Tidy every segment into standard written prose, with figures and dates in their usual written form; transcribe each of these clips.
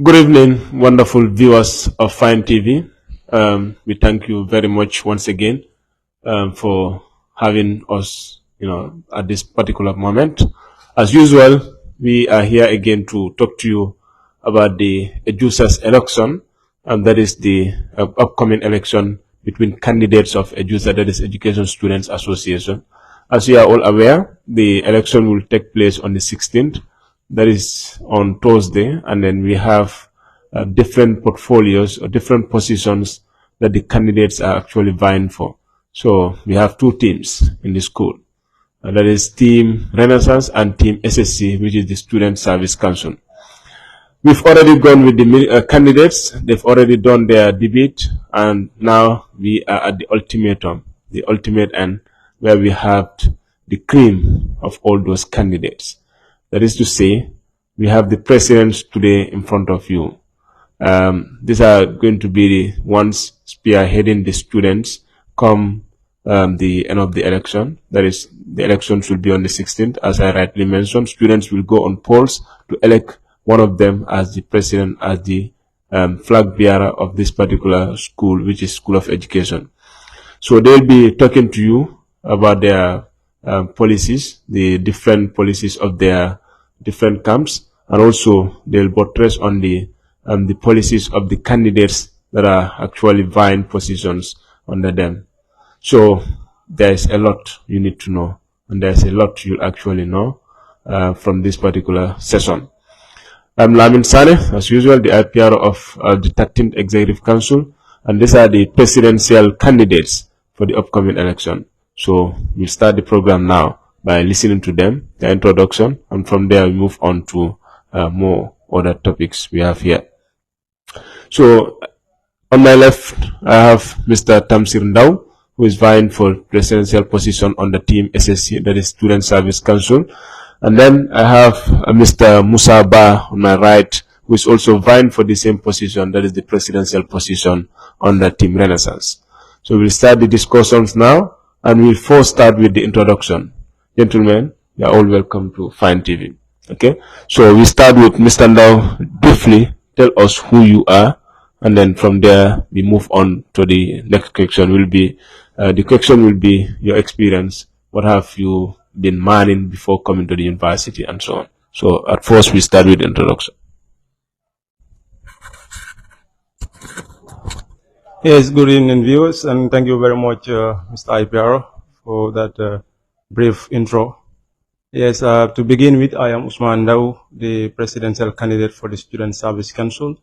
Good evening, wonderful viewers of Fine TV. We thank you very much once again for having us, at this particular moment. As usual, we are here again to talk to you about the Edusa's election, and that is the upcoming election between candidates of Edusa, that is Education Students Association. As you are all aware, the election will take place on the 16th. That is on Thursday, and then we have different portfolios or different positions that the candidates are actually vying for. So we have two teams in the school. That is Team Renaissance and Team SSC, which is the Student Service Council. We've already gone with the candidates. They've already done their debate, and now we are at the ultimate end, where we have the cream of all those candidates. That is to say, we have the presidents today in front of you. These are going to be the ones spearheading the students come the end of the election. That is, the election should be on the 16th. As I rightly mentioned, students will go on polls to elect one of them as the president, as the flag bearer of this particular school, which is School of Education. So they'll be talking to you about their policies, the different policies of their different camps, and also they'll buttress on the policies of the candidates that are actually vying positions under them. So there's a lot you need to know, and there's a lot you'll actually know from this particular session. I'm Lamin Saleh, as usual, the IPR of the 13th Executive Council, and these are the presidential candidates for the upcoming election. So we'll start the program now by listening to them, their introduction, and from there we move on to more other topics we have here. So on my left, I have Mr. Tamsir Ndau, who is vying for presidential position on the Team SSC, that is Student Service Council. And then I have Mr. Musa Ba on my right, who is also vying for the same position, that is the presidential position on the Team Renaissance. So we'll start the discussions now, and we'll first start with the introduction. Gentlemen, you are all welcome to Fine TV. Okay, so we start with Mr. Ndau. Briefly, tell us who you are, and then from there we move on to the next question. The question will be your experience. What have you been manning before coming to the university, and so on. So at first we start with introduction. Yes, good evening, viewers, and thank you very much, Mr. IPR, for that brief intro. Yes, to begin with, I am Usman Ndau, the presidential candidate for the Student Service Council.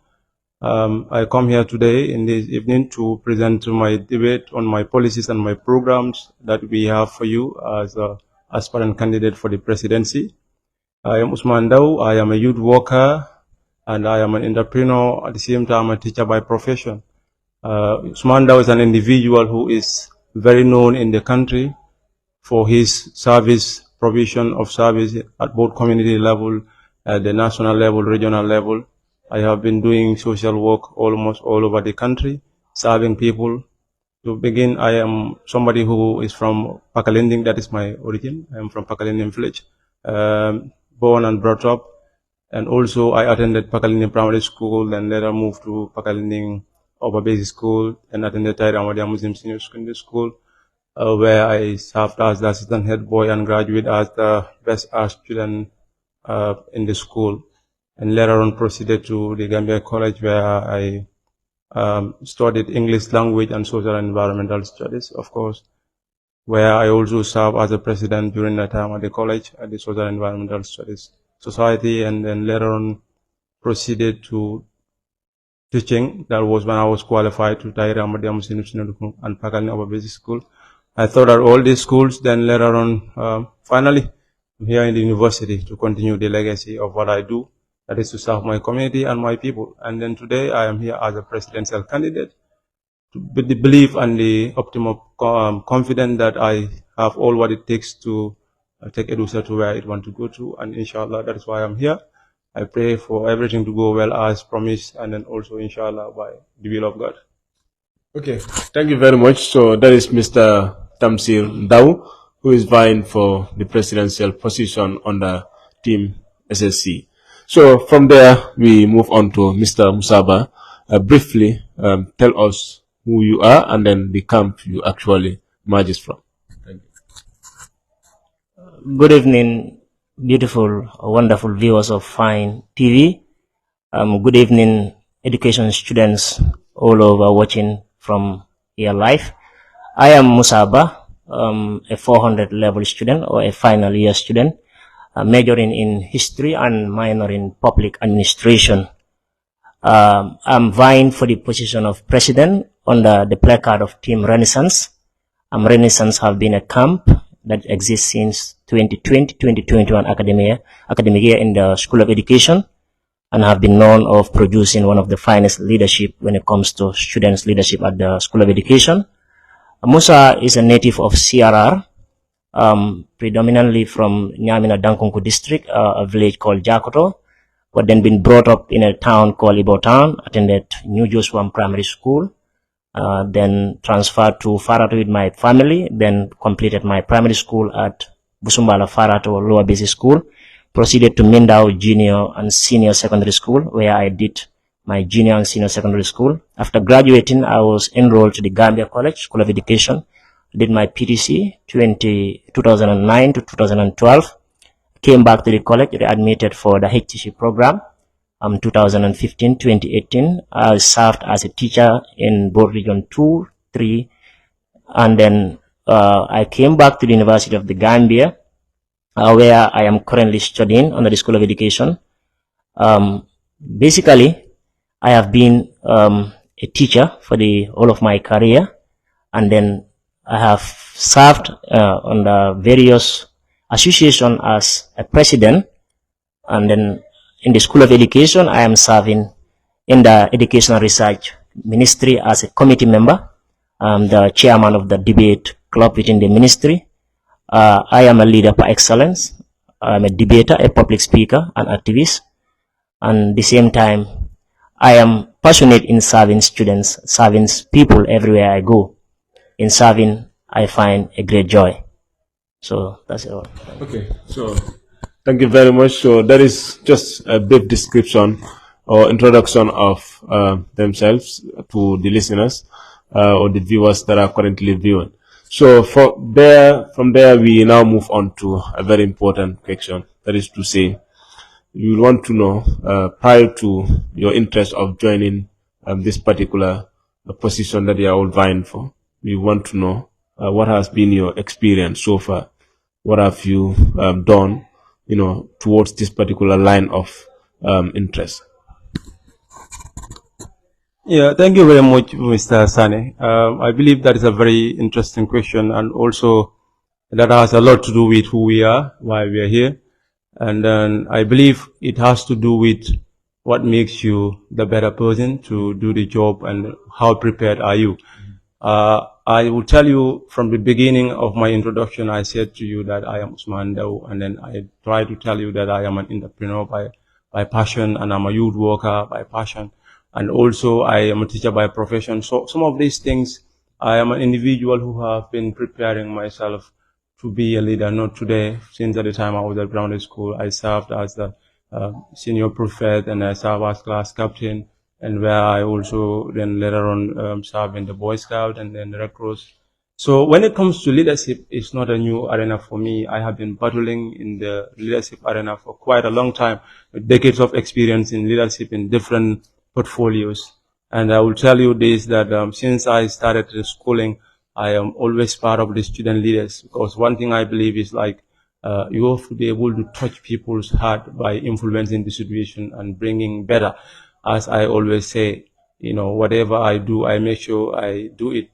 I come here today in this evening to present my debate on my policies and my programs that we have for you as an aspirant candidate for the presidency. I am Usman Ndau. I am a youth worker, and I am an entrepreneur. At the same time, a teacher by profession. Usman Ndau is an individual who is very known in the country for his service, provision of service at both community level, at the national level, regional level. I have been doing social work almost all over the country, serving people. To begin, I am somebody who is from Pakalending, that is my origin. I am from Pakalending village, born and brought up. And also I attended Pakalending Primary School, and later moved to Pakalending Upper Basic School, and attended Taira Muslim Senior Secondary School, where I served as the assistant head boy and graduated as the best art student in the school. And later on proceeded to the Gambia College, where I studied English language and social and environmental studies, of course, where I also served as a president during that time at the college, at the Social and Environmental Studies Society, and then later on proceeded to teaching. That was when I was qualified to Taira Muslim and Pakalni Upper Basic School. I taught at all these schools. Then later on, finally, I'm here in the university to continue the legacy of what I do, that is to serve my community and my people. And then today I am here as a presidential candidate, with the belief and the optimal confidence that I have all what it takes to take Edusa to where it wants to go to. And inshallah, that is why I'm here. I pray for everything to go well as promised, and then also inshallah by the will of God. Okay, thank you very much. So that is Mr. Tamsir Ndau, who is vying for the presidential position on the Team SSC. So from there, we move on to Mr. Musaba. Briefly, tell us who you are and then the camp you actually emerges from. Good evening, beautiful, wonderful viewers of Fine TV. Good evening, education students all over watching from here live. I am Musaba, a 400 level student or a final year student, majoring in history and minor in public administration. I'm vying for the position of president under the placard of Team Renaissance. Renaissance have been a camp that exists since 2020-2021 academic year in the School of Education, and have been known of producing one of the finest leadership when it comes to students' leadership at the School of Education. Musa is a native of CRR, predominantly from Nyamina Dankunku district, a village called Jakoto, but then been brought up in a town called Ibo Town, attended New Joshua Primary School, then transferred to Farato with my family, then completed my primary school at Busumbala Farato Lower Basic School, proceeded to Mindao Junior and Senior Secondary School, where I did my junior and senior secondary school. After graduating, I was enrolled to the Gambia College School of Education, did my PTC 2009 to 2012, came back to the college, admitted for the HTC program. 2015-2018, I served as a teacher in both Region 2, 3, and then I came back to the University of the Gambia, where I am currently studying under the School of Education. Basically, I have been a teacher for the whole of my career, and then I have served under various associations as a president, and then in the School of Education, I am serving in the Educational Research Ministry as a committee member. I'm the chairman of the debate club within the ministry. I am a leader by excellence. I'm a debater, a public speaker, an activist. And at the same time, I am passionate in serving students, serving people everywhere I go. In serving, I find a great joy. So that's it all. Okay, so thank you very much. So that is just a brief description or introduction of themselves to the listeners or the viewers that are currently viewing. So from there, we now move on to a very important question. That is to say, you will want to know prior to your interest of joining this particular position that you are all vying for. We want to know what has been your experience so far. What have you done, towards this particular line of interest? Yeah, thank you very much, Mr. Sane. I believe that is a very interesting question, and also that has a lot to do with who we are, why we are here. And then I believe it has to do with what makes you the better person to do the job and how prepared are you. I will tell you from the beginning of my introduction, I said to you that I am Usman Daw, and then I try to tell you that I am an entrepreneur by passion, and I'm a youth worker by passion, and also I am a teacher by profession. So some of these things, I am an individual who have been preparing myself to be a leader, not today. Since at the time I was at primary school, I served as the senior prefect, and I served as class captain, and where I also then later on served in the Boy Scout and then the Red Cross. So when it comes to leadership, it's not a new arena for me. I have been battling in the leadership arena for quite a long time, with decades of experience in leadership in different portfolios. And I will tell you this, that since I started the schooling, I am always part of the student leaders, because one thing I believe is you have to be able to touch people's heart by influencing the situation and bringing better. As I always say, whatever I do, I make sure I do it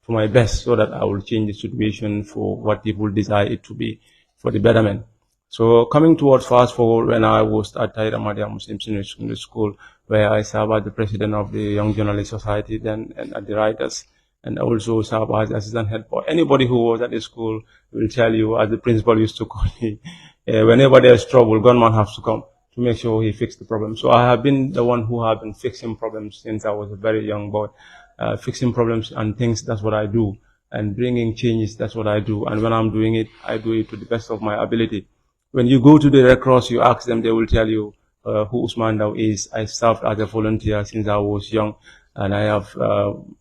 to my best so that I will change the situation for what people desire it to be, for the betterment. So coming towards fast forward, when I was at Taira Madia Muslim Senior Secondary School, where I served as the president of the Young Journalist Society then, and at the Writers, and also served as assistant head boy. Anybody who was at the school will tell you, as the principal used to call me, whenever there's trouble, gunman has to come to make sure he fixed the problem. So I have been the one who have been fixing problems since I was a very young boy. Fixing problems and things, that's what I do. And bringing changes, that's what I do. And when I'm doing it, I do it to the best of my ability. When you go to the Red Cross, you ask them, they will tell you, who Usman Dao is, I served as a volunteer since I was young, and I have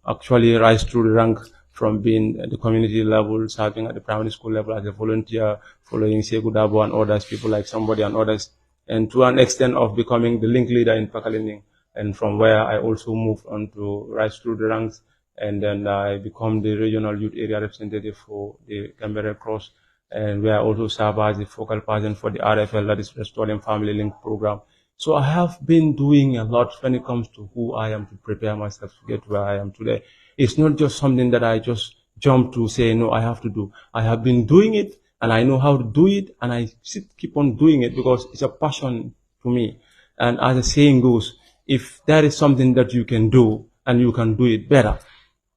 actually rise through the rank from being at the community level, serving at the primary school level as a volunteer, following Sekou Dabo and others, people like somebody and others, and to an extent of becoming the link leader in Pakalining. And from where I also moved on to rise through the ranks, and then I become the regional youth area representative for the Gambia Red Cross, and where I also serve as the focal person for the RFL, that is Restoring Family Link program. So I have been doing a lot when it comes to who I am to prepare myself to get where I am today. It's not just something that I just jump to say, no, I have to do. I have been doing it, and I know how to do it, and I keep on doing it because it's a passion to me. And as the saying goes, if there is something that you can do and you can do it better,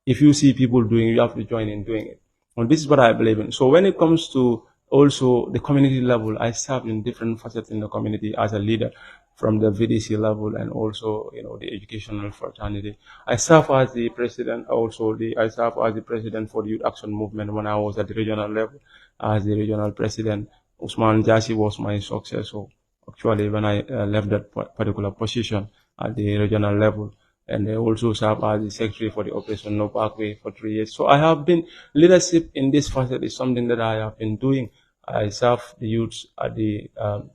if you see people doing it, you have to join in doing it. And this is what I believe in. So when it comes to also the community level, I serve in different facets in the community as a leader from the VDC level and also, the educational fraternity. I serve as the president, I serve as the president for the Youth Action Movement when I was at the regional level as the regional president. Usman Jasi was my successor, actually, when I left that particular position at the regional level. And I also serve as the secretary for the Operation No Parkway for 3 years. So I have been, leadership in this facet is something that I have been doing. I served the youths at the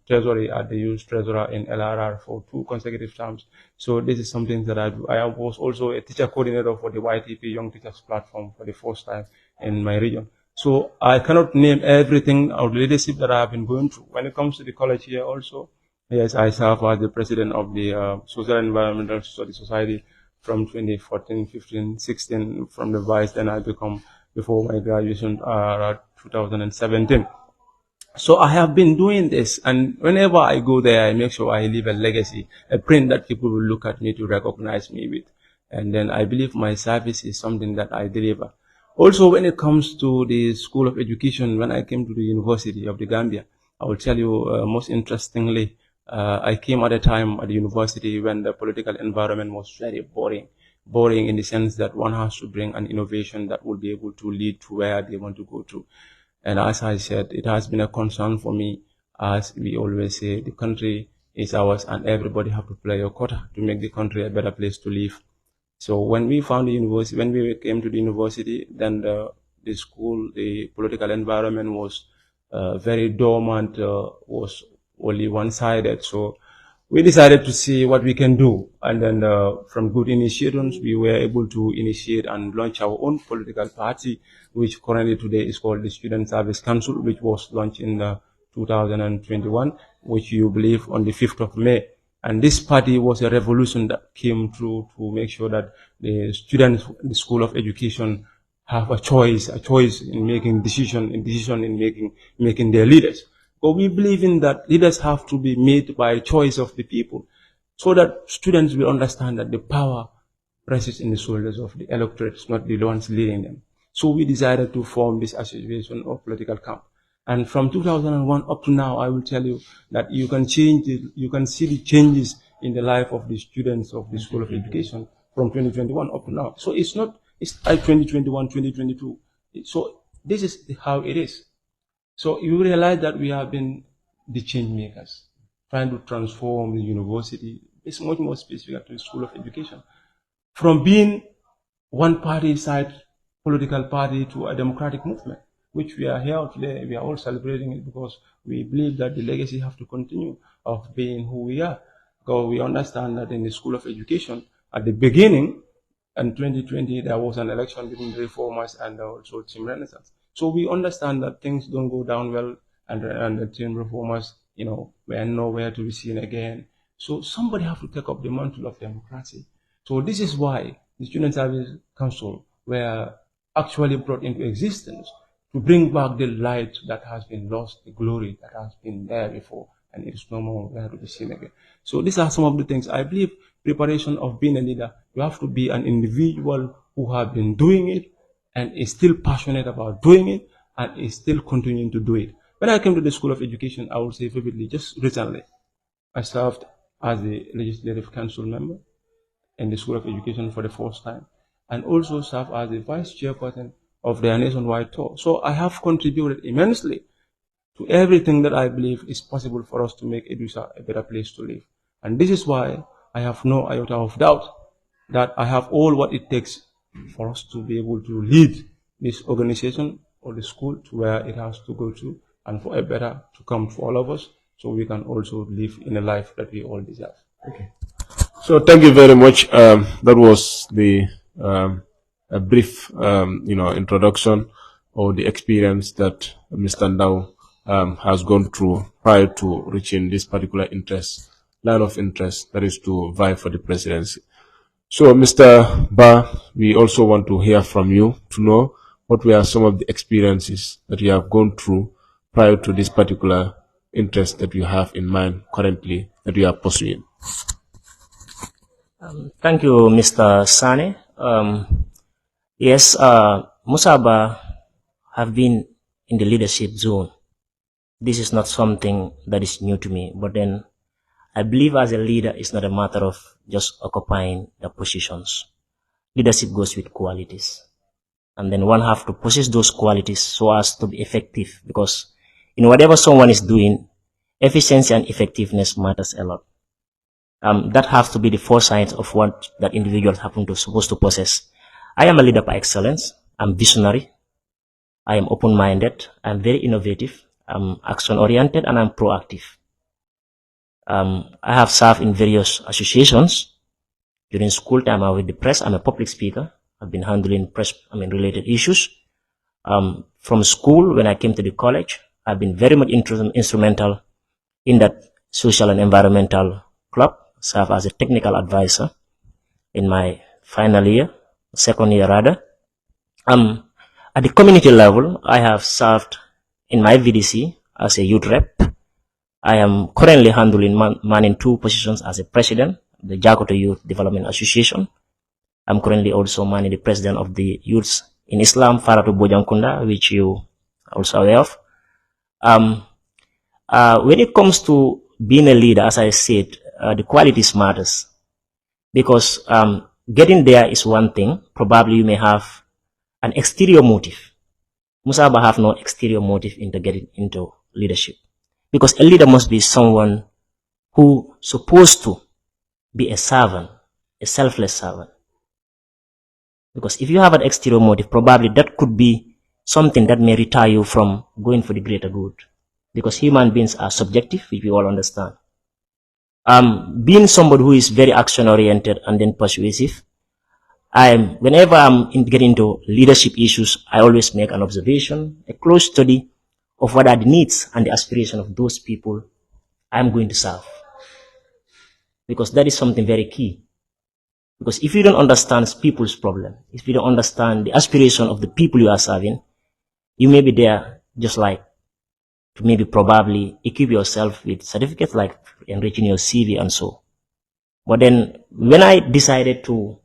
treasury, at the youth treasurer in LRR for 2 consecutive terms. So this is something that I do. I was also a teacher coordinator for the YTP Young Teachers Platform for the first time in my region. So I cannot name everything of the leadership that I have been going through. When it comes to the college here also, yes, I serve as the president of the Social and Environmental Study Society from 2014, 15, 16, from the vice, then I become, before my graduation, 2017. So I have been doing this, and whenever I go there, I make sure I leave a legacy, a print that people will look at me to recognize me with. And then I believe my service is something that I deliver. Also, when it comes to the School of Education, when I came to the University of the Gambia, I will tell you, most interestingly, I came at a time at the university when the political environment was very boring. Boring in the sense that one has to bring an innovation that will be able to lead to where they want to go to. And as I said, it has been a concern for me, as we always say, the country is ours and everybody have to play a quota to make the country a better place to live. So when we found the university, when we came to the university, then the school, the political environment was very dormant, was only one-sided. So we decided to see what we can do. And then from good initiations, we were able to initiate and launch our own political party, which currently today is called the Student Service Council, which was launched in 2021, which you believe on the 5th of May. And this party was a revolution that came through to make sure that the students, the School of Education, have a choice in making decision in making their leaders. But we believe in that leaders have to be made by choice of the people, so that students will understand that the power rests in the shoulders of the electorates, not the ones leading them. So we decided to form this association of political camp. And from 2001 up to now, I will tell you that you can see the changes in the life of the students of the School of Education from 2021 up to now. So it's like 2021, 2022. So this is how it is. So you realize that we have been the change makers, trying to transform the university. It's much more specific to the School of Education. From being one party side political party to a democratic movement, which we are here today. We are all celebrating it because we believe that the legacy have to continue of being who we are. Because we understand that in the School of Education, at the beginning, in 2020, there was an election between the reformers and also Team Renaissance. So we understand that things don't go down well, and the Team reformers, were nowhere to be seen again. So somebody have to take up the mantle of democracy. So this is why the Student Service Council were actually brought into existence to bring back the light that has been lost, the glory that has been there before, and it is no more there to be seen again. So these are some of the things. I believe preparation of being a leader, you have to be an individual who have been doing it and is still passionate about doing it and is still continuing to do it. When I came to the School of Education, I would say vividly, just recently, I served as the Legislative Council member in the School of Education for the first time, and also served as the Vice Chairperson of their nationwide tour. So I have contributed immensely to everything that I believe is possible for us to make Edusa a better place to live. And this is why I have no iota of doubt that I have all what it takes for us to be able to lead this organization or the school to where it has to go to, and for a better to come for all of us, so we can also live in a life that we all deserve. Okay. So thank you very much. That was the a brief, introduction or the experience that Mr. Ndao has gone through prior to reaching this particular line of interest, that is to vie for the presidency. So, Mr. Ba, we also want to hear from you to know what were some of the experiences that you have gone through prior to this particular interest that you have in mind currently that you are pursuing. Thank you, Mr. Sane. Yes, Musaba have been in the leadership zone. This is not something that is new to me, but then I believe as a leader, it's not a matter of just occupying the positions. Leadership goes with qualities. And then one have to possess those qualities so as to be effective, because in whatever someone is doing, efficiency and effectiveness matters a lot. That has to be the foresight of what that individual supposed to possess. I am a leader by excellence. I'm visionary. I am open-minded. I'm very innovative. I'm action-oriented, and I'm proactive. I have served in various associations. During school time, I was with the press. I'm a public speaker. I've been handling related issues. From school, when I came to the college, I've been very much instrumental in that social and environmental club. Serve as a technical advisor in my second year rather. At the community level, I have served in my VDC as a youth rep. I am currently handling manning 2 positions as a president, the Jakarta Youth Development Association. I'm currently also manning the president of the Youths in Islam, Faratu Bojankunda, which you are also aware of. When it comes to being a leader, as I said, the qualities matters, because getting there is one thing. Probably you may have an exterior motive. Musaba have no exterior motive into getting into leadership, because a leader must be someone who supposed to be a servant, a selfless servant. Because if you have an exterior motive, probably that could be something that may retire you from going for the greater good, because human beings are subjective, which we all understand. Being somebody who is very action-oriented and then persuasive, whenever I'm getting into leadership issues, I always make an observation, a close study of what are the needs and the aspirations of those people I'm going to serve. Because that is something very key. Because if you don't understand people's problem, if you don't understand the aspiration of the people you are serving, you may be there just like to maybe probably equip yourself with certificates like enriching your CV and so. But then when I decided to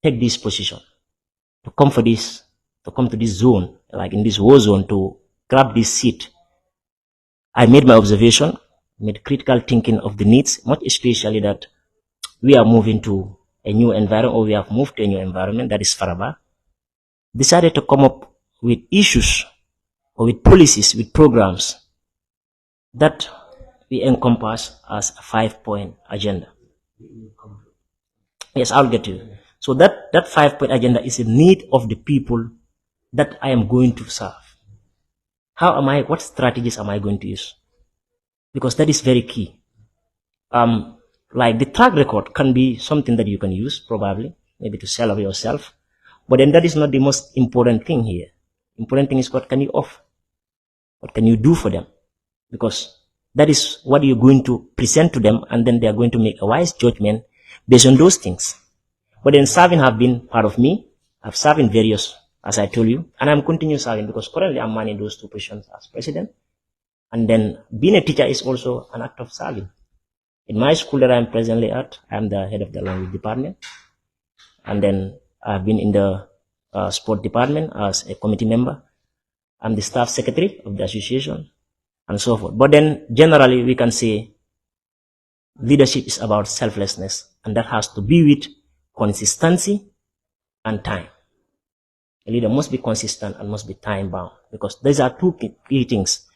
take this position, to come to this zone, like in this war zone, to grab this seat, I made my observation, made critical thinking of the needs, much especially that we are moving to a new environment, or we have moved to a new environment, that is Faraba. Decided to come up with issues or with policies, with programs that we encompass as a 5-point agenda. Yes, I'll get to you. So that 5-point agenda is a need of the people that I am going to serve. What strategies am I going to use? Because that is very key. Like the track record can be something that you can use, probably, maybe to sell yourself. But then that is not the most important thing here. Important thing is what can you offer? What can you do for them? Because that is what you're going to present to them, and then they are going to make a wise judgment based on those things. But then serving have been part of me. I've served in various, as I told you, and I'm continuing serving because currently I'm manning those 2 positions as president. And then being a teacher is also an act of serving. In my school that I'm presently at, I'm the head of the language department. And then I've been in the sport department as a committee member. I'm the staff secretary of the association and so forth. But then generally we can say leadership is about selflessness, and that has to be with consistency and time. A leader must be consistent and must be time bound, because these are 2 key things.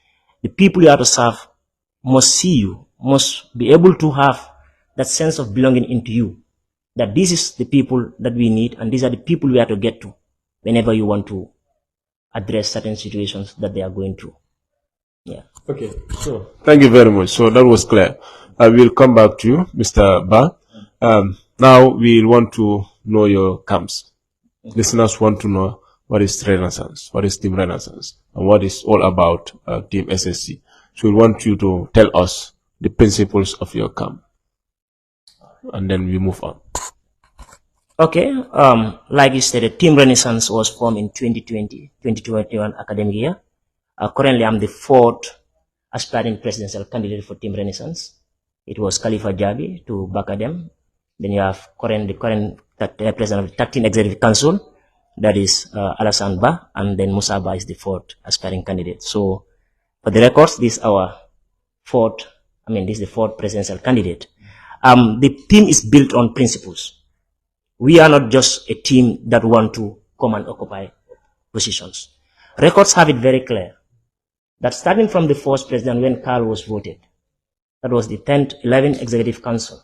The people you have to serve must see you, must be able to have that sense of belonging into you, that this is the people that we need and these are the people we have to get to whenever you want to address certain situations that they are going through. Yeah. Okay, so thank you very much. So that was clear. I will come back to you, Mr. Ba. Now we want to know your camps. Listeners want to know what is Renaissance, what is Team Renaissance, and what is all about Team SSC. So we want you to tell us the principles of your camp, and then we move on. Okay, like you said, Team Renaissance was formed in 2020-2021 academic year. Currently, I'm the fourth aspiring presidential candidate for Team Renaissance. It was Khalifa Jabi to Bakadem. Then you have the current president of the 13th Executive Council, that is Alassane Ba, and then Musa Ba is the fourth aspiring candidate. So, for the records, this is the fourth presidential candidate. The team is built on principles. We are not just a team that want to come and occupy positions. Records have it very clear that starting from the first president when Carl was voted, that was the 11th Executive Council,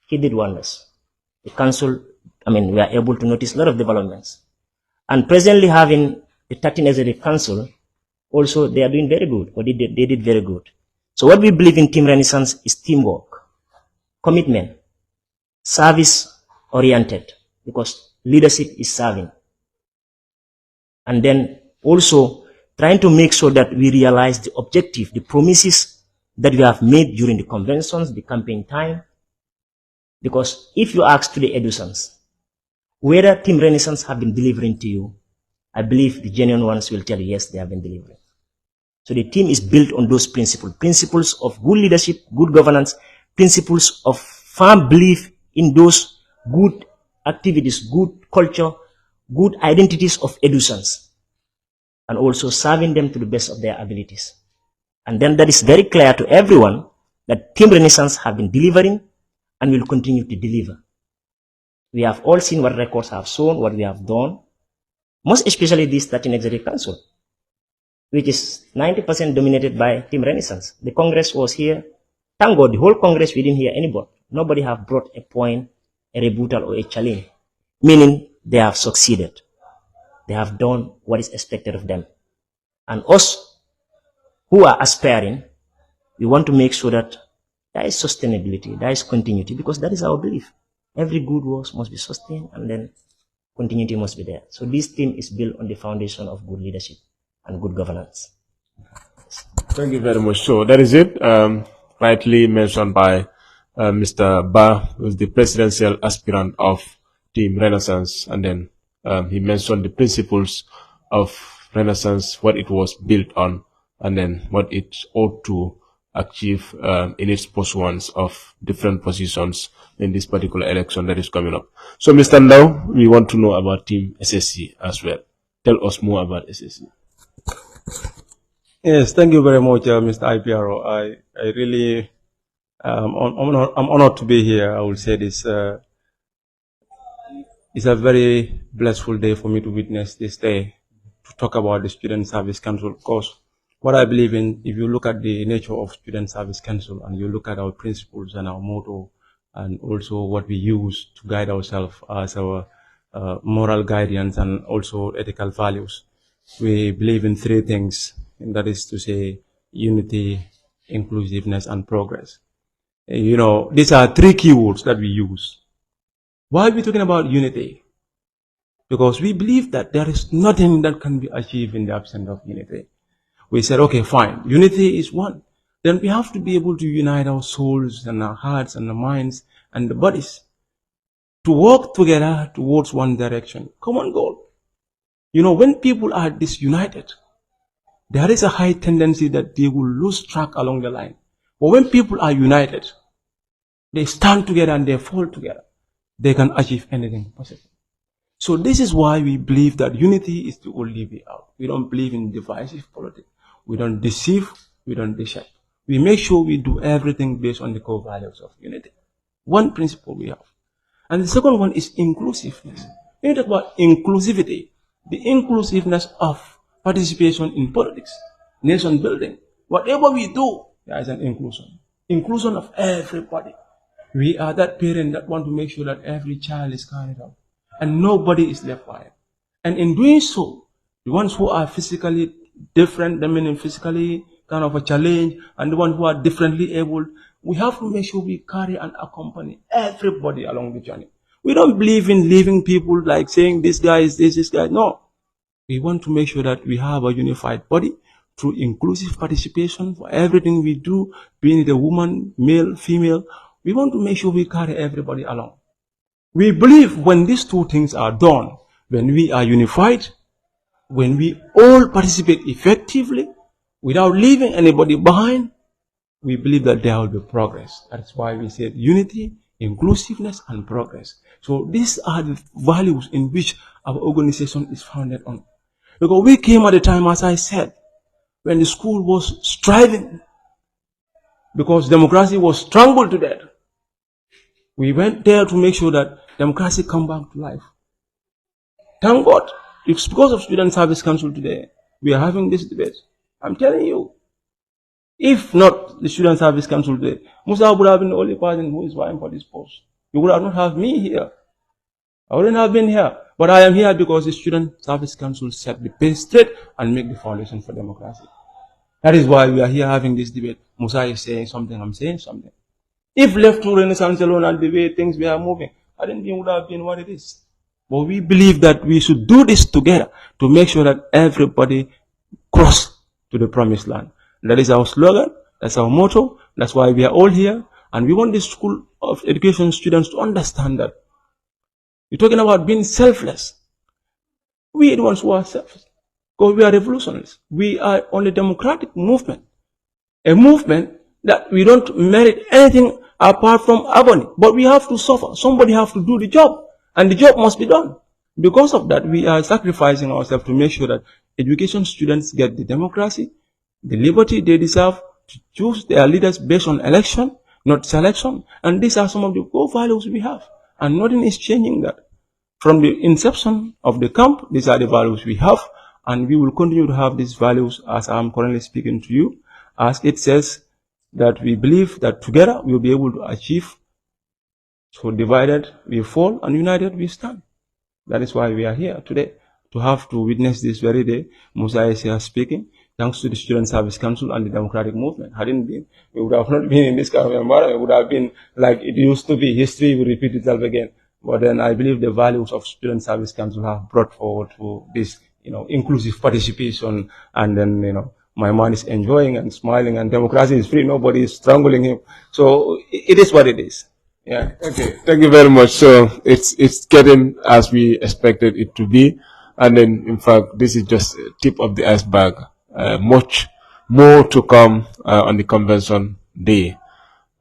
he did wonders. The council, we are able to notice a lot of developments. And presently having the 13th Executive Council, also they are doing very good, or they did very good. So what we believe in Team Renaissance is teamwork, commitment, service-oriented, because leadership is serving. And then also trying to make sure that we realize the objective, the promises that we have made during the conventions, the campaign time. Because if you ask to the Edusans whether Team Renaissance have been delivering to you, I believe the genuine ones will tell you, yes, they have been delivering. So the team is built on those principles of good leadership, good governance, principles of firm belief in those good activities, good culture, good identities of Edusans, and also serving them to the best of their abilities. And then that is very clear to everyone that Team Renaissance have been delivering and will continue to deliver. We have all seen what records have shown, what we have done, most especially this 13th Executive Council, which is 90% dominated by Team Renaissance. The Congress was here. Thank God, the whole Congress, we didn't hear anybody. Nobody have brought a point, a rebuttal, or a challenge, meaning they have succeeded. They have done what is expected of them. And us, who are aspiring, we want to make sure that there is sustainability, there is continuity, because that is our belief. Every good work must be sustained, and then continuity must be there. So this team is built on the foundation of good leadership and good governance. Thank you very much. So that is it. Rightly mentioned by Mr. Ba, who is the presidential aspirant of Team Renaissance, and then he mentioned the principles of Renaissance, what it was built on, and then what it ought to achieve in its pursuance of different positions in this particular election that is coming up. So, Mr. Ndao, we want to know about Team SSC as well. Tell us more about SSC. Yes, thank you very much, Mr. IPRO. I really, I'm honored to be here. I will say this. It's a very blissful day for me to witness this day, to talk about the Student Service Council. Because what I believe in, if you look at the nature of Student Service Council and you look at our principles and our motto, and also what we use to guide ourselves as our moral guidance and also ethical values, we believe in three things, and that is to say unity, inclusiveness, and progress. You know, these are three keywords that we use. Why are we talking about unity? Because we believe that there is nothing that can be achieved in the absence of unity. We said, okay, fine, unity is one. Then we have to be able to unite our souls and our hearts and our minds and the bodies to work together towards one direction, common goal. You know, when people are disunited, there is a high tendency that they will lose track along the line. But when people are united, they stand together and they fall together, they can achieve anything possible. So this is why we believe that unity is the only way out. We don't believe in divisive politics. We don't deceive, we don't deceive. We make sure we do everything based on the core values of unity. One principle we have. And the second one is inclusiveness. When you talk about inclusivity, the inclusiveness of participation in politics, nation building, whatever we do, there is an inclusion. Inclusion of everybody. We are that parent that want to make sure that every child is carried out and nobody is left behind. And in doing so, the ones who are physically different, meaning physically kind of a challenge, and the ones who are differently able, we have to make sure we carry and accompany everybody along the journey. We don't believe in leaving people like saying this guy is this guy. No. We want to make sure that we have a unified body through inclusive participation for everything we do, being it a woman, male, female. We want to make sure we carry everybody along. We believe when these two things are done, when we are unified, when we all participate effectively, without leaving anybody behind, we believe that there will be progress. That's why we said unity, inclusiveness, and progress. So these are the values in which our organization is founded on. Because we came at a time, as I said, when the school was striving, because democracy was strangled to death. We went there to make sure that democracy come back to life. Thank God, it's because of Student Service Council today, we are having this debate. I'm telling you, if not the Student Service Council today, Musa would have been the only person who is vying for this post. You would have not have me here. I wouldn't have been here. But I am here because the Student Service Council set the pace straight and make the foundation for democracy. That is why we are here having this debate. Musa is saying something, I'm saying something. If left to Renaissance alone and the way things we are moving, I didn't think it would have been what it is. But we believe that we should do this together to make sure that everybody cross to the promised land. That is our slogan, that's our motto, that's why we are all here. And we want the School of Education students to understand that. You're talking about being selfless. We are the ones who are selfless. Because we are revolutionaries. We are on a democratic movement. A movement that we don't merit anything apart from agony. But we have to suffer. Somebody has to do the job. And the job must be done. Because of that, we are sacrificing ourselves to make sure that education students get the democracy, the liberty they deserve to choose their leaders based on election, not selection. And these are some of the core values we have. And nothing is changing that. From the inception of the camp, these are the values we have. And we will continue to have these values as I'm currently speaking to you. As it says that we believe that together we will be able to achieve. So divided we fall and united we stand. That is why we are here today, to have to witness this very day. Musa is here speaking, thanks to the Student Service Council and the democratic movement. Hadn't been, we would have not been in this kind of environment. It would have been like it used to be. History will repeat itself again. But then I believe the values of Student Service Council have brought forward to this, inclusive participation. And then, my man is enjoying and smiling, and democracy is free. Nobody is strangling him. So it is what it is. Yeah. Okay. Thank you very much. So it's getting as we expected it to be. And then, in fact, this is just a tip of the iceberg. Much more to come on the convention day.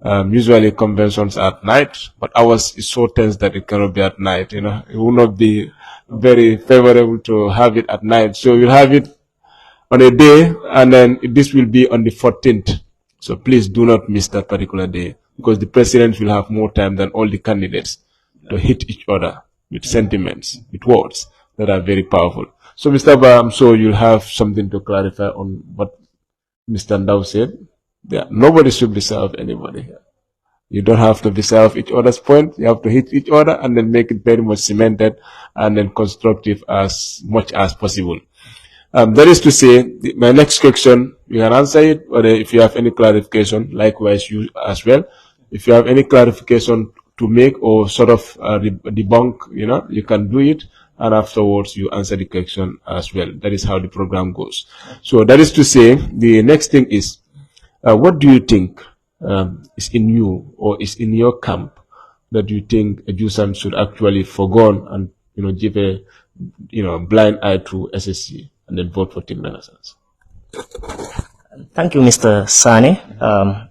Usually conventions are at night, but ours is so tense that it cannot be at night. It will not be very favorable to have it at night. So we'll have it on a day, and then this will be on the 14th. So please do not miss that particular day, because the president will have more time than all the candidates to hit each other with sentiments, with words that are very powerful. So Mr. Ba, I'm sure you'll have something to clarify on what Mr. Ndau said. Yeah, nobody should be served anybody here. You don't have to be served each other's point. You have to hit each other and then make it very much cemented and then constructive as much as possible. That is to say, my next question, you can answer it, or if you have any clarification, likewise you as well. If you have any clarification to make or sort of debunk, you can do it, and afterwards you answer the question as well. That is how the program goes. So that is to say, the next thing is, what do you think is in you or is in your camp that you think Edusa should actually forgo and give a blind eye to SSC and then vote for Team Renaissance? Thank you, Mr. Sane.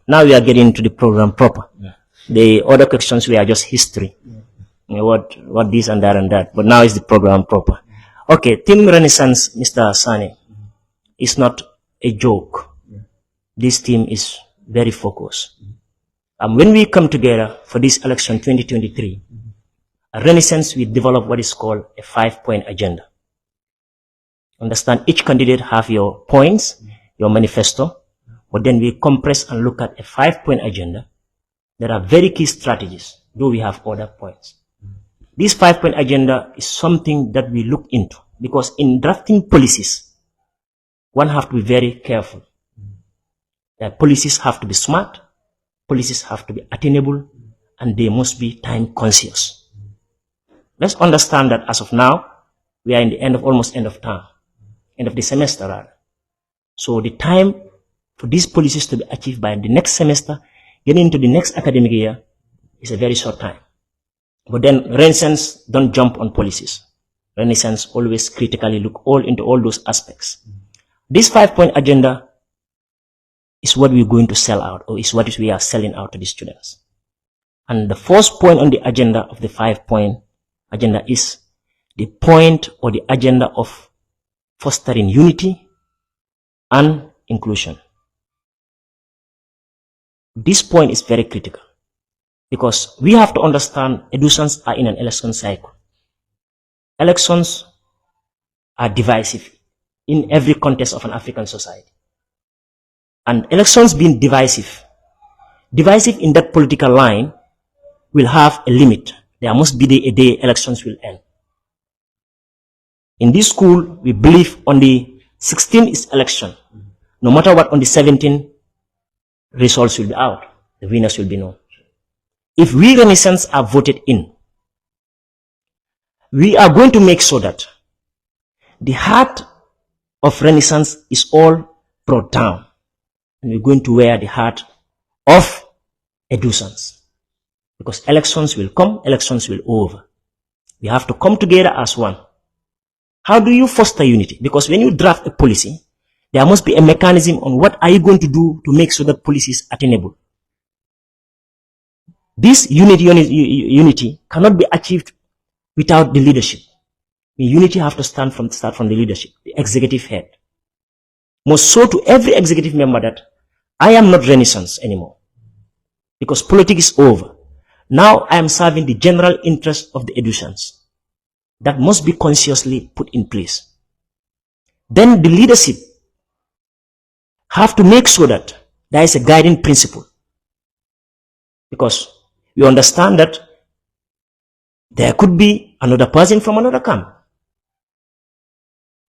Now we are getting to the program proper. Yeah. The other questions were just history. Yeah. What this and that. But now is the program proper. Okay, Team Renaissance, Mr. Sane, is not a joke. This team is very focused. When we come together for this election 2023, at Renaissance, we develop what is called a 5-point agenda. Understand, each candidate have your points, your manifesto, but then we compress and look at a 5-point agenda there are very key strategies, though we have other points. This 5-point agenda is something that we look into, because in drafting policies, one have to be very careful. That policies have to be smart, policies have to be attainable, and they must be time conscious. Let's understand that as of now, we are in the almost end of term, end of the semester rather. So the time for these policies to be achieved by the next semester, getting into the next academic year, is a very short time. But then Renaissance don't jump on policies. Renaissance always critically look into all those aspects. This 5-point agenda is what we're going to sell out, or is what we are selling out to the students. And the first point on the agenda of the 5-point agenda is the point or the agenda of fostering unity and inclusion. This point is very critical, because we have to understand Edusans are in an election cycle. Elections are divisive in every context of an African society. And elections being divisive in that political line will have a limit. There must be a day elections will end. In this school, we believe on the 16th is election. No matter what, on the 17th, results will be out. The winners will be known. If we Renaissance are voted in, we are going to make sure that the heart of Renaissance is all brought down. And we're going to wear the heart of Edusans. Because elections will come, elections will over. We have to come together as one. How do you foster unity? Because when you draft a policy, there must be a mechanism on what are you going to do to make sure that policy is attainable. This unity cannot be achieved without the leadership. The unity have to start from the leadership, the executive head. Must show to every executive member that I am not Renaissance anymore, because politics is over. Now I am serving the general interest of the Edusans. That must be consciously put in place. Then the leadership have to make sure that there is a guiding principle, because we understand that there could be another person from another camp.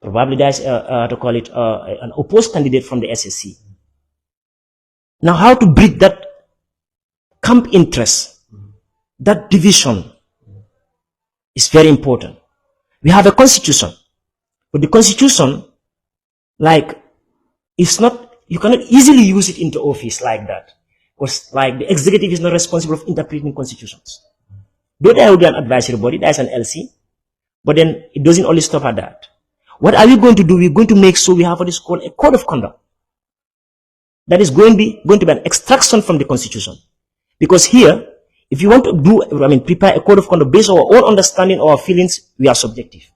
Probably there is an opposed candidate from the SSC. Now, how to bridge that camp interest, that division, is very important. We have a constitution, but the constitution, it's not, you cannot easily use it into office like that, because the executive is not responsible for interpreting constitutions. Though there will be an advisory body, there is an LC, but then it doesn't only stop at that. What are we going to do? We're going to make sure we have what is called a code of conduct. That is going to be an extraction from the constitution. Because here, if you want to prepare a code of conduct based on our own understanding or our feelings, we are subjective.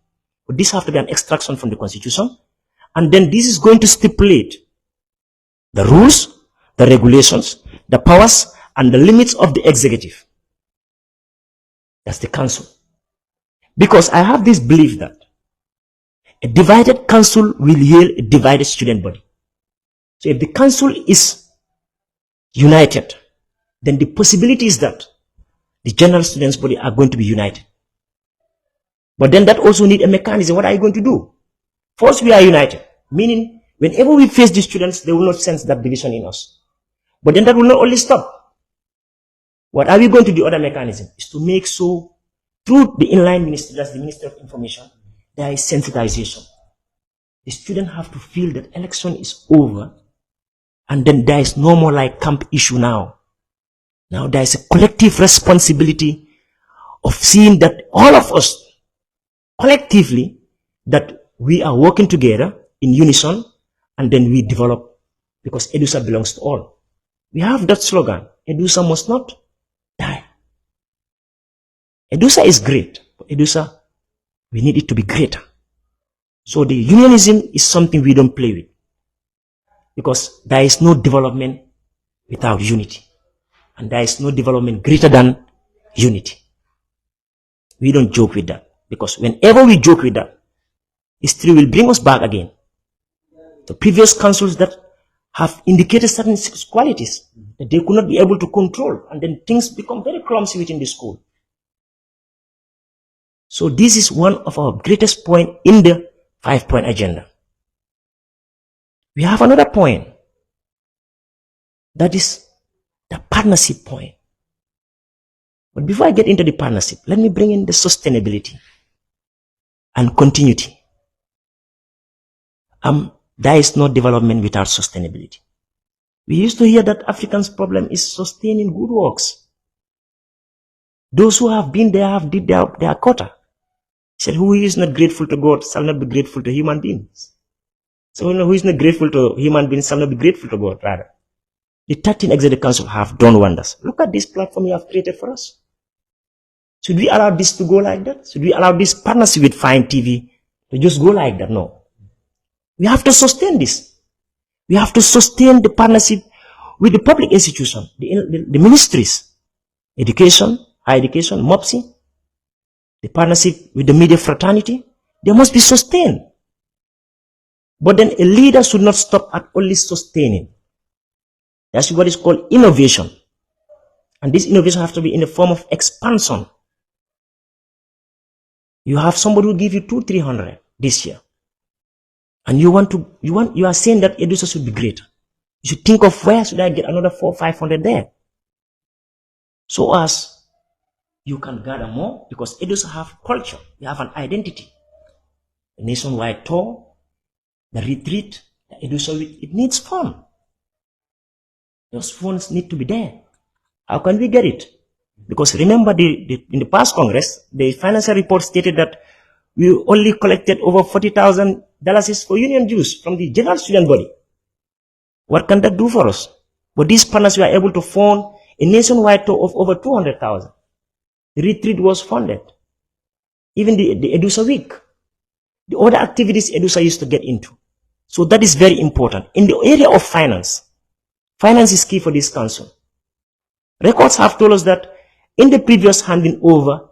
But this has to be an extraction from the constitution. And then this is going to stipulate the rules, the regulations, the powers, and the limits of the executive. That's the council. Because I have this belief that a divided council will yield a divided student body. So if the council is united, then the possibility is that the general students body are going to be united. But then that also need a mechanism. What are you going to do? First, we are united, meaning whenever we face the students, they will not sense that division in us. But then that will not only stop. What are we going to do? Other mechanism is to make so through the inline ministry, that's the Ministry of Information, there is sensitization. The students have to feel that election is over, and then there is no more camp issue now. Now there is a collective responsibility of seeing that all of us collectively, that we are working together in unison, and then we develop, because Edusa belongs to all. We have that slogan, Edusa must not die. Edusa is great, but Edusa, we need it to be greater. So the unionism is something we don't play with, because there is no development without unity, and there is no development greater than unity. We don't joke with that, because whenever we joke with that, history will bring us back again. The previous councils that have indicated certain qualities that they could not be able to control, and then things become very clumsy within the school. So this is one of our greatest point in the 5-point agenda. We have another point, that is the partnership point. But before I get into the partnership, let me bring in the sustainability and continuity. There is no development without sustainability. We used to hear that Africans' problem is sustaining good works. Those who have been there have did their quota. He said, who is not grateful to God shall not be grateful to human beings. So who is not grateful to human beings shall not be grateful to God, rather. The 13 Executive Council have done wonders. Look at this platform you have created for us. Should we allow this to go like that? Should we allow this partnership with Fine TV to just go like that? No. We have to sustain this. We have to sustain the partnership with the public institution, the ministries, education, higher education, MOPSI, the partnership with the media fraternity. They must be sustained. But then a leader should not stop at only sustaining. That's what is called innovation. And this innovation has to be in the form of expansion. You have somebody who give you 200-300 this year. And you are saying that Edusa should be greater. You should think of where should I get another 400-500 there. So as you can gather more, because Edusa have culture, they have an identity. The nationwide tour, the retreat, the Edusa week, it needs fun. Those funds need to be there. How can we get it? Because remember, in the past Congress, the financial report stated that we only collected over $40,000 for union dues from the general student body. What can that do for us? But these partners were able to fund a nationwide tour of over 200,000. The retreat was funded. Even the Edusa week. The other activities Edusa used to get into. So that is very important. In the area of finance, finance is key for this council. Records have told us that in the previous handing over,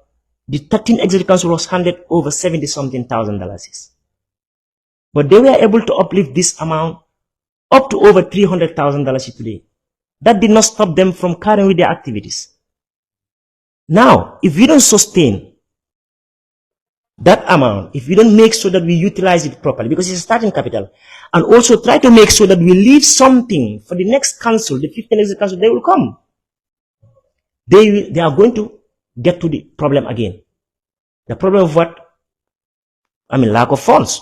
the 13 Executive Council was handed over $70-something thousand. But they were able to uplift this amount up to over $300,000 today. That did not stop them from carrying with their activities. Now, if we don't sustain that amount, if we don't make sure that we utilize it properly, because it's a starting capital, and also try to make sure that we leave something for the next council, the 15th Executive Council, they will come. They are going to get to the problem again. The problem of what? Lack of funds.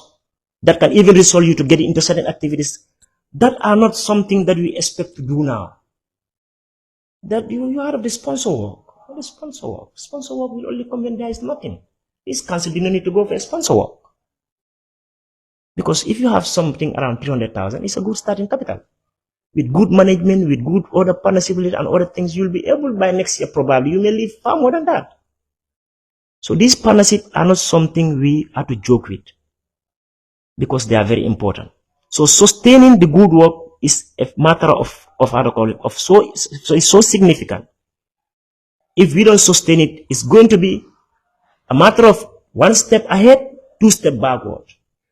That can even result you to get into certain activities that are not something that we expect to do now. That you are of the sponsor work. The sponsor work. Sponsor work will only come when there is nothing. This council did not need to go for a sponsor work. Because if you have something around 300,000, it's a good starting capital. With good management, with good other partnership and other things, you'll be able by next year probably, you may live far more than that. So these partnerships are not something we have to joke with, because they are very important. So sustaining the good work is a matter of how to call it, so it's so significant. If we don't sustain it, it's going to be a matter of one step ahead, two steps backward.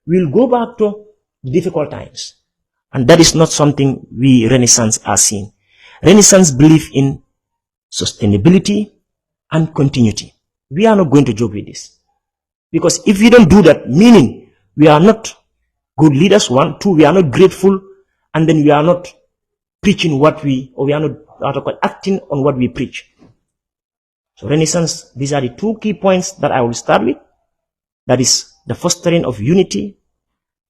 We'll go back to difficult times. And that is not something we Renaissance are seeing. Renaissance believe in sustainability and continuity. We are not going to joke with this. Because if we don't do that, meaning we are not good leaders, one, two, we are not grateful, and then we are not preaching we are not acting on what we preach. So Renaissance, these are the two key points that I will start with. That is the fostering of unity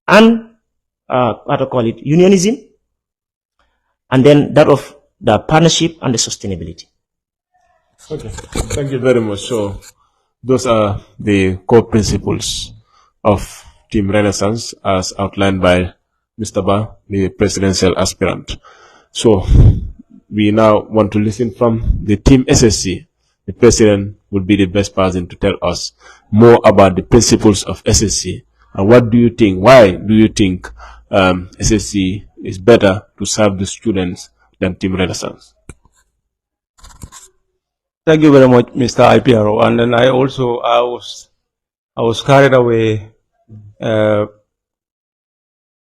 and unionism, and then that of the partnership and the sustainability. Okay, thank you very much. So those are the core principles of Team Renaissance as outlined by Mr. Ba, the presidential aspirant. So we now want to listen from the Team SSC. The president would be the best person to tell us more about the principles of SSC. And what do you think? Why do you think SSC is better to serve the students than Team Renaissance? Thank you very much, Mr. IPRO. And then I was carried away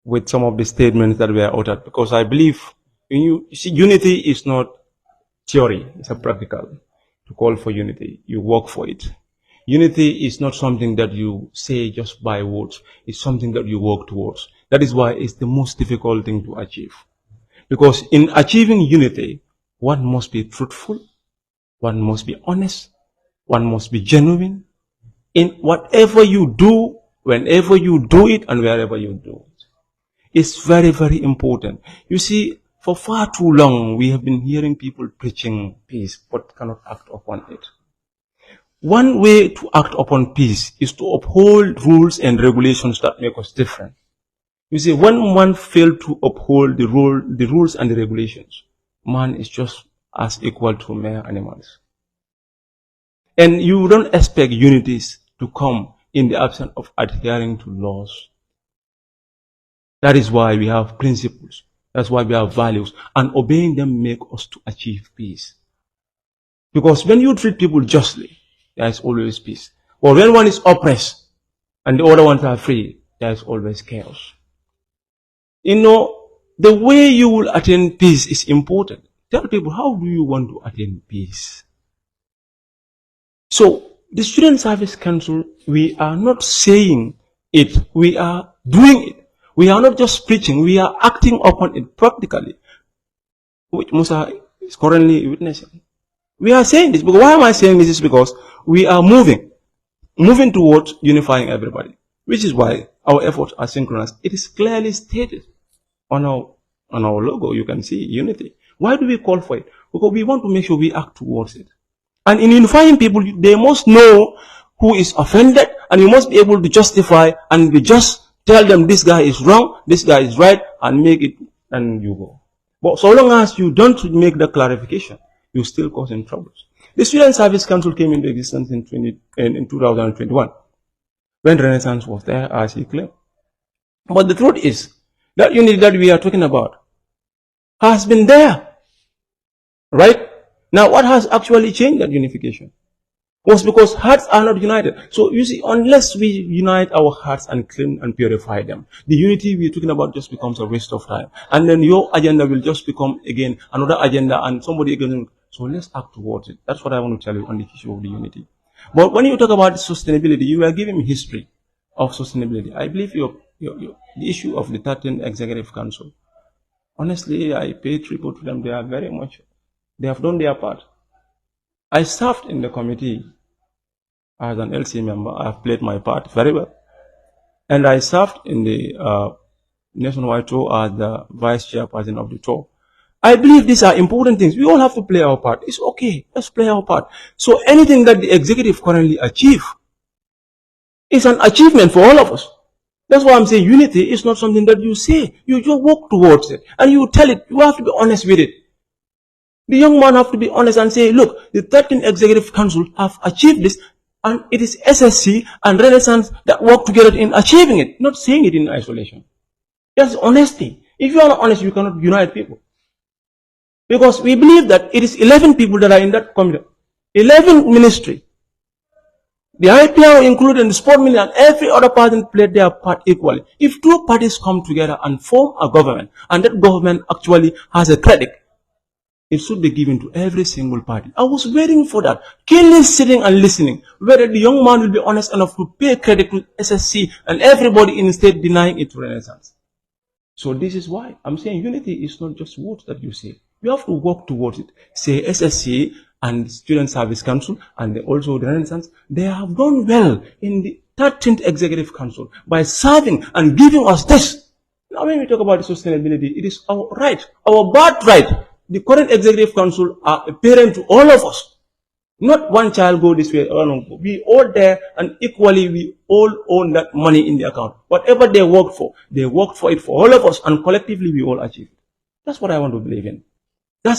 with some of the statements that were uttered, because I believe you see, unity is not theory, it's a practical. To call for unity, you work for it. Unity is not something that you say just by words, it's something that you work towards. That is why it's the most difficult thing to achieve. Because in achieving unity, one must be truthful, one must be honest, one must be genuine in whatever you do, whenever you do it, and wherever you do it. It's very, very important. You see, for far too long, we have been hearing people preaching peace, but cannot act upon it. One way to act upon peace is to uphold rules and regulations that make us different. You see, when one fails to uphold the rules and the regulations, man is just as equal to mere animals. And you don't expect unities to come in the absence of adhering to laws. That is why we have principles. That's why we have values. And obeying them make us to achieve peace. Because when you treat people justly, there is always peace. But when one is oppressed and the other ones are free, there is always chaos. You know, the way you will attain peace is important. Tell people, how do you want to attain peace? So, the Student Service Council, we are not saying it, we are doing it. We are not just preaching, we are acting upon it practically, which Musa is currently witnessing. We are saying this, but why am I saying this? Is because we are moving towards unifying everybody, which is why our efforts are synchronous. It is clearly stated on our logo. You can see unity. Why do we call for it? Because we want to make sure we act towards it. And in unifying people, they must know who is offended, and you must be able to justify, and we just tell them this guy is wrong, this guy is right, and make it, and you go. But so long as you don't make the clarification, you still causing troubles. The Student Service Council came into existence in 2021, when Renaissance was there, as he claimed. But the truth is, that unity that we are talking about has been there, right? Now, what has actually changed that unification was because hearts are not united. So, you see, unless we unite our hearts and clean and purify them, the unity we're talking about just becomes a waste of time. And then your agenda will just become, again, another agenda, and somebody again. So, let's act towards it. That's what I want to tell you on the issue of the unity. But when you talk about sustainability, you are giving me history of sustainability. I believe the issue of the 13th Executive Council, honestly, I pay tribute to them. They have done their part. I served in the committee as an LC member. I have played my part very well. And I served in the nationwide tour as the vice chairperson of the tour. I believe these are important things. We all have to play our part. It's okay. Let's play our part. So anything that the executive currently achieve is an achievement for all of us. That's why I'm saying unity is not something that you say. You just walk towards it. And you tell it. You have to be honest with it. The young man have to be honest and say, look, the 13th Executive Council have achieved this, and it is SSC and Renaissance that work together in achieving it, not saying it in isolation. That's honesty. If you are not honest, you cannot unite people. Because we believe that it is 11 people that are in that committee. 11 ministry. The IPR included in the sport ministry, and every other person played their part equally. If two parties come together and form a government, and that government actually has a credit, it should be given to every single party. I was waiting for that, keenly sitting and listening, whether the young man will be honest enough to pay credit to SSC and everybody instead denying it to Renaissance. So this is why I'm saying unity is not just words that you say. You have to work towards it. Say SSC and Student Service Council and also the Renaissance, they have done well in the 13th Executive Council by serving and giving us this. Now when we talk about sustainability, it is our right, our birthright. The current Executive Council are a parent to all of us. Not one child go this way. We all there, and equally we all own that money in the account. Whatever they worked for it for all of us, and collectively we all achieve it. That's what I want to believe in.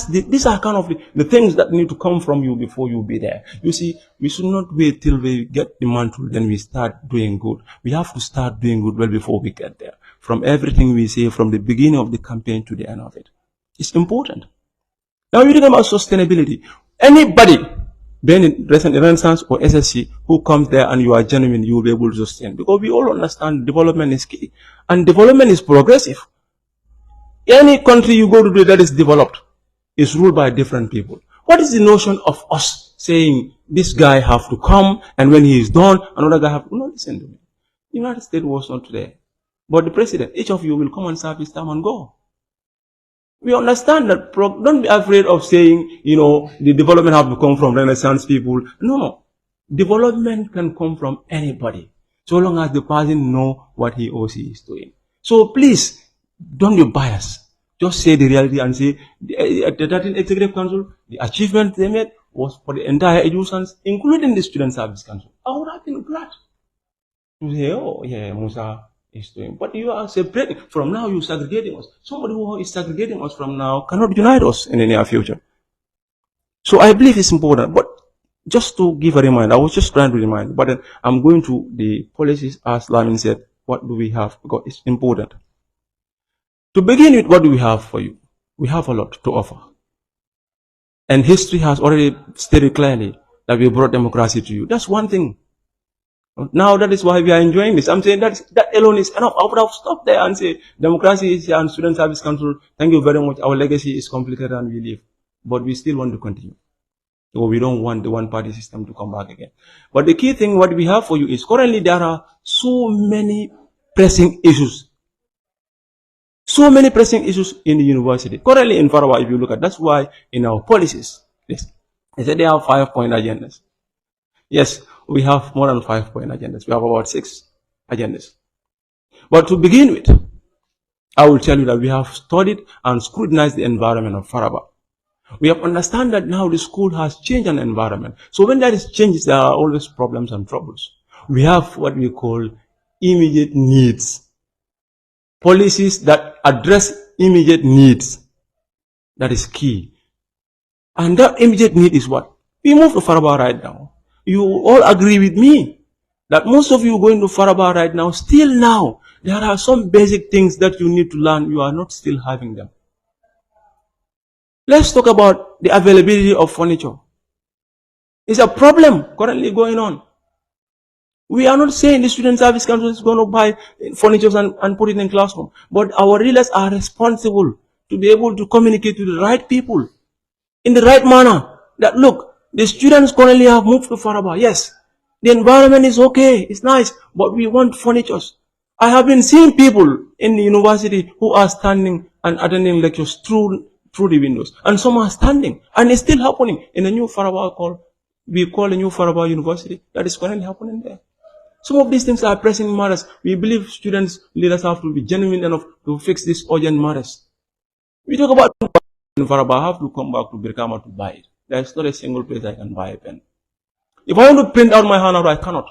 These are kind of the things that need to come from you before you be there. You see, we should not wait till we get the mantle, then we start doing good. We have to start doing good well before we get there. From everything we say, from the beginning of the campaign to the end of it. It's important. Now we're talking about sustainability. Anybody being in Renaissance or SSC, who comes there and you are genuine, you will be able to sustain. Because we all understand development is key. And development is progressive. Any country you go to that is developed is ruled by different people. What is the notion of us saying this guy have to come and when he is done, another guy have to, no, listen to me. The United States was not today. But the president, each of you will come and serve his time and go. We understand that. Don't be afraid of saying, the development have to come from Renaissance people. No. Development can come from anybody, so long as the person know what he or she is doing. So please, don't be biased. Just say the reality and say, the 13th Executive Council, the achievement they made was for the entire Edusans, including the Student Service Council. I would have been glad to say, oh yeah, Musa is doing. But you are separating. From now, you're segregating us. Somebody who is segregating us from now cannot unite us in the near future. So I believe it's important. But just to give a reminder, I was just trying to remind, but then I'm going to the policies as Lamin said, what do we have? Because it's important. To begin with, what do we have for you? We have a lot to offer. And history has already stated clearly that we brought democracy to you. That's one thing. Now that is why we are enjoying this. I'm saying that alone is enough. I would have stopped there and say, democracy is here and Student Service Council, thank you very much. Our legacy is completed and we leave. But we still want to continue. So we don't want the one-party system to come back again. But the key thing, what we have for you is currently there are so many pressing issues. So many pressing issues in the university. Currently in Farawa, if you look at, that's why in our policies, yes, they said they have 5-point agendas. Yes, we have more than 5-point agendas. We have about 6 agendas. But to begin with, I will tell you that we have studied and scrutinized the environment of Farawa. We have understand that now the school has changed an environment. So when there is changes, there are always problems and troubles. We have what we call immediate needs. Policies that address immediate needs. That is key. And that immediate need is what? We move to Farawa right now. You all agree with me that most of you going to Farawa right now, still now, there are some basic things that you need to learn. You are not still having them. Let's talk about the availability of furniture. It's a problem currently going on. We are not saying the Student Service Council is going to buy furniture and put it in classroom. But our leaders are responsible to be able to communicate to the right people in the right manner. That look, the students currently have moved to Farawa. Yes, the environment is okay, it's nice, but we want furniture. I have been seeing people in the university who are standing and attending lectures through the windows. And some are standing. And it's still happening in a new Farawa we call a new Farawa University. That is currently happening there. Some of these things are pressing matters. We believe students, leaders have to be genuine enough to fix these urgent matters. We talk about in Farawa, I have to come back to Birkama to buy it. There is not a single place I can buy a pen. If I want to print out my handout, I cannot.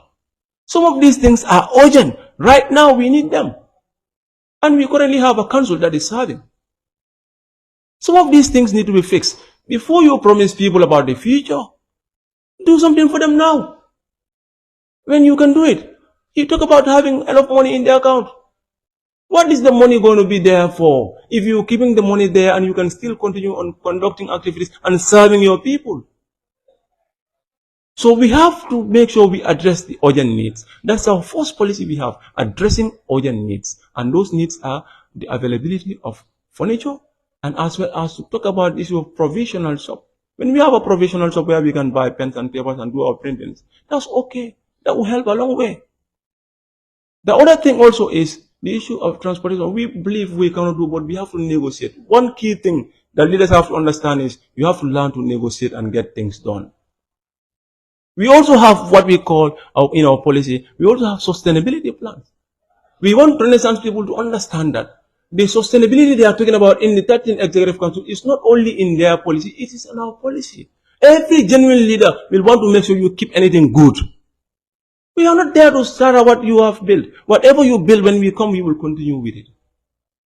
Some of these things are urgent. Right now, we need them. And we currently have a council that is serving. Some of these things need to be fixed. Before you promise people about the future, do something for them now. When you can do it. You talk about having enough money in the account. What is the money going to be there for? If you're keeping the money there and you can still continue on conducting activities and serving your people. So we have to make sure we address the urgent needs. That's our first policy we have, addressing urgent needs. And those needs are the availability of furniture and as well as to talk about the issue of provisional shop. When we have a provisional shop where we can buy pens and papers and do our printings, that's okay. That will help a long way. The other thing also is the issue of transportation. We believe we cannot do, but we have to negotiate. One key thing that leaders have to understand is you have to learn to negotiate and get things done. We also have what we call, in our policy, we also have sustainability plans. We want Renaissance people to understand that the sustainability they are talking about in the 13th Executive Council is not only in their policy, it is in our policy. Every genuine leader will want to make sure you keep anything good. We are not there to start what you have built. Whatever you build, when we come, we will continue with it.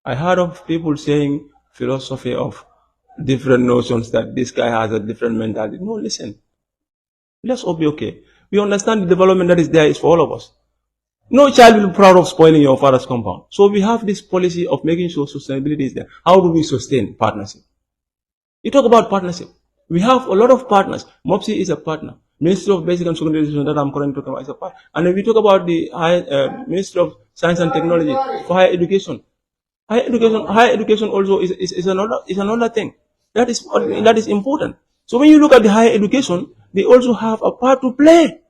I heard of people saying philosophy of different notions that this guy has a different mentality. No, listen. Let's all be okay. We understand the development that is there is for all of us. No child will be proud of spoiling your father's compound. So we have this policy of making sure sustainability is there. How do we sustain partnership? You talk about partnership. We have a lot of partners. MOPSI is a partner. Ministry of Basic and Secondary Education that I'm currently talking about is a partner. And when we talk about the Ministry of Science and Technology for higher education, higher education also is another thing. That is important. So when you look at the higher education, they also have a part to play.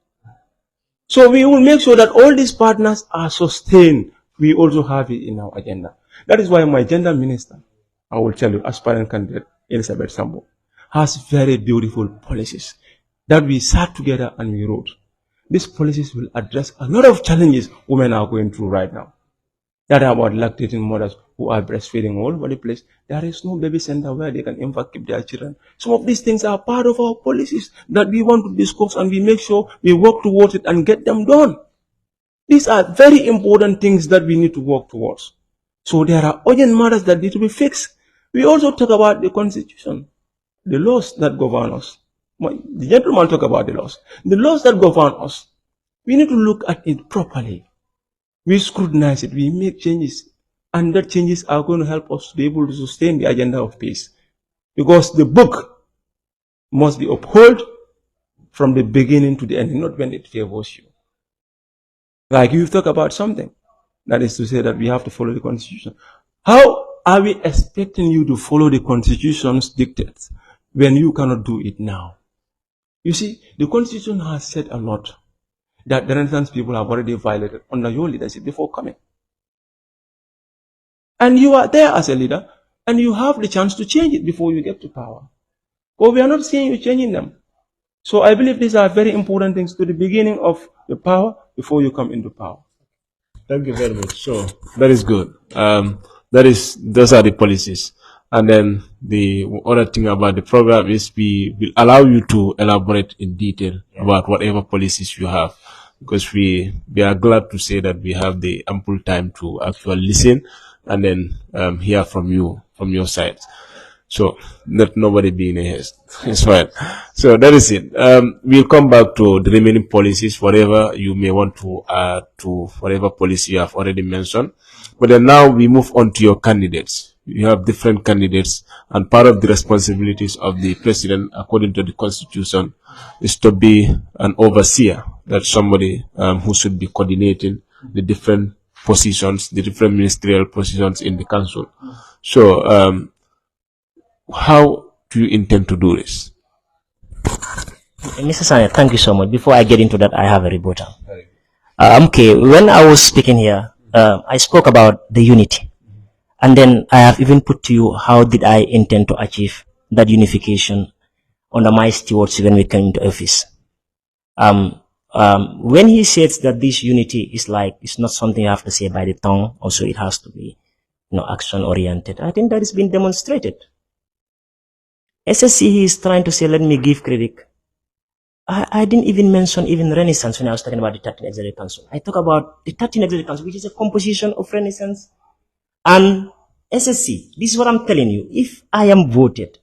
So we will make sure that all these partners are sustained. We also have it in our agenda. That is why my gender minister, I will tell you, aspirant candidate Elizabeth Sambo, has very beautiful policies that we sat together and we wrote. These policies will address a lot of challenges women are going through right now. That are about lactating mothers who are breastfeeding all over the place. There is no baby center where they can in fact keep their children. Some of these things are part of our policies that we want to discuss, and we make sure we work towards it and get them done. These are very important things that we need to work towards. So there are urgent matters that need to be fixed. We also talk about the constitution, the laws that govern us. The gentleman talk about the laws. The laws that govern us, we need to look at it properly. We scrutinize it, we make changes, and that changes are going to help us to be able to sustain the agenda of peace. Because the book must be upheld from the beginning to the end, not when it favors you. Like you talk about something, that is to say that we have to follow the Constitution. How are we expecting you to follow the Constitution's dictates when you cannot do it now? You see, the Constitution has said a lot that the Renaissance people have already violated under your leadership before coming. And you are there as a leader, and you have the chance to change it before you get to power. But we are not seeing you changing them. So I believe these are very important things to the beginning of the power before you come into power. Thank you very much. So that is good. Those are the policies. And then the other thing about the program is we will allow you to elaborate in detail about whatever policies you have, because we are glad to say that we have the ample time to actually listen and then hear from you, from your side. So not nobody being a haste. It's fine. So that is it. We'll come back to the remaining policies, whatever you may want to add to whatever policy you have already mentioned. But then now we move on to your candidates. You have different candidates, and part of the responsibilities of the president, according to the constitution, is to be an overseer. That's somebody who should be coordinating the different positions, the different ministerial positions in the council. So, how do you intend to do this? Mr. Sanya, thank you so much. Before I get into that, I have a rebuttal. Okay, when I was speaking here, I spoke about the unity. And then I have even put to you how did I intend to achieve that unification under my stewardship when we came into office. When he says that this unity is like, it's not something you have to say by the tongue, also it has to be, action oriented. I think that has been demonstrated. SSC, he is trying to say, let me give credit. I didn't even mention even Renaissance when I was talking about the 13 Executive Council. I talk about the 13 Executive Council, which is a composition of Renaissance and SSC. This is what I'm telling you. If I am voted,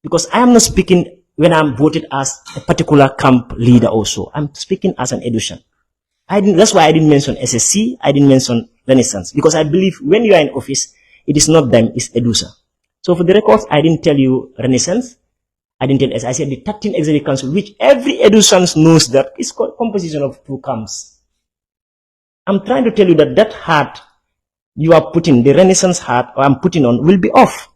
because I am not speaking when I'm voted as a particular camp leader also, I'm speaking as an Edusan. That's why I didn't mention SSC, I didn't mention Renaissance, because I believe when you are in office, it is not them, it's Edusa. So for the records, I didn't tell you Renaissance, I didn't tell, as I said, the 13 Executive Council, which every Edusan knows that is composition of two camps. I'm trying to tell you that that hat you are putting, the Renaissance hat, or I'm putting on, will be off.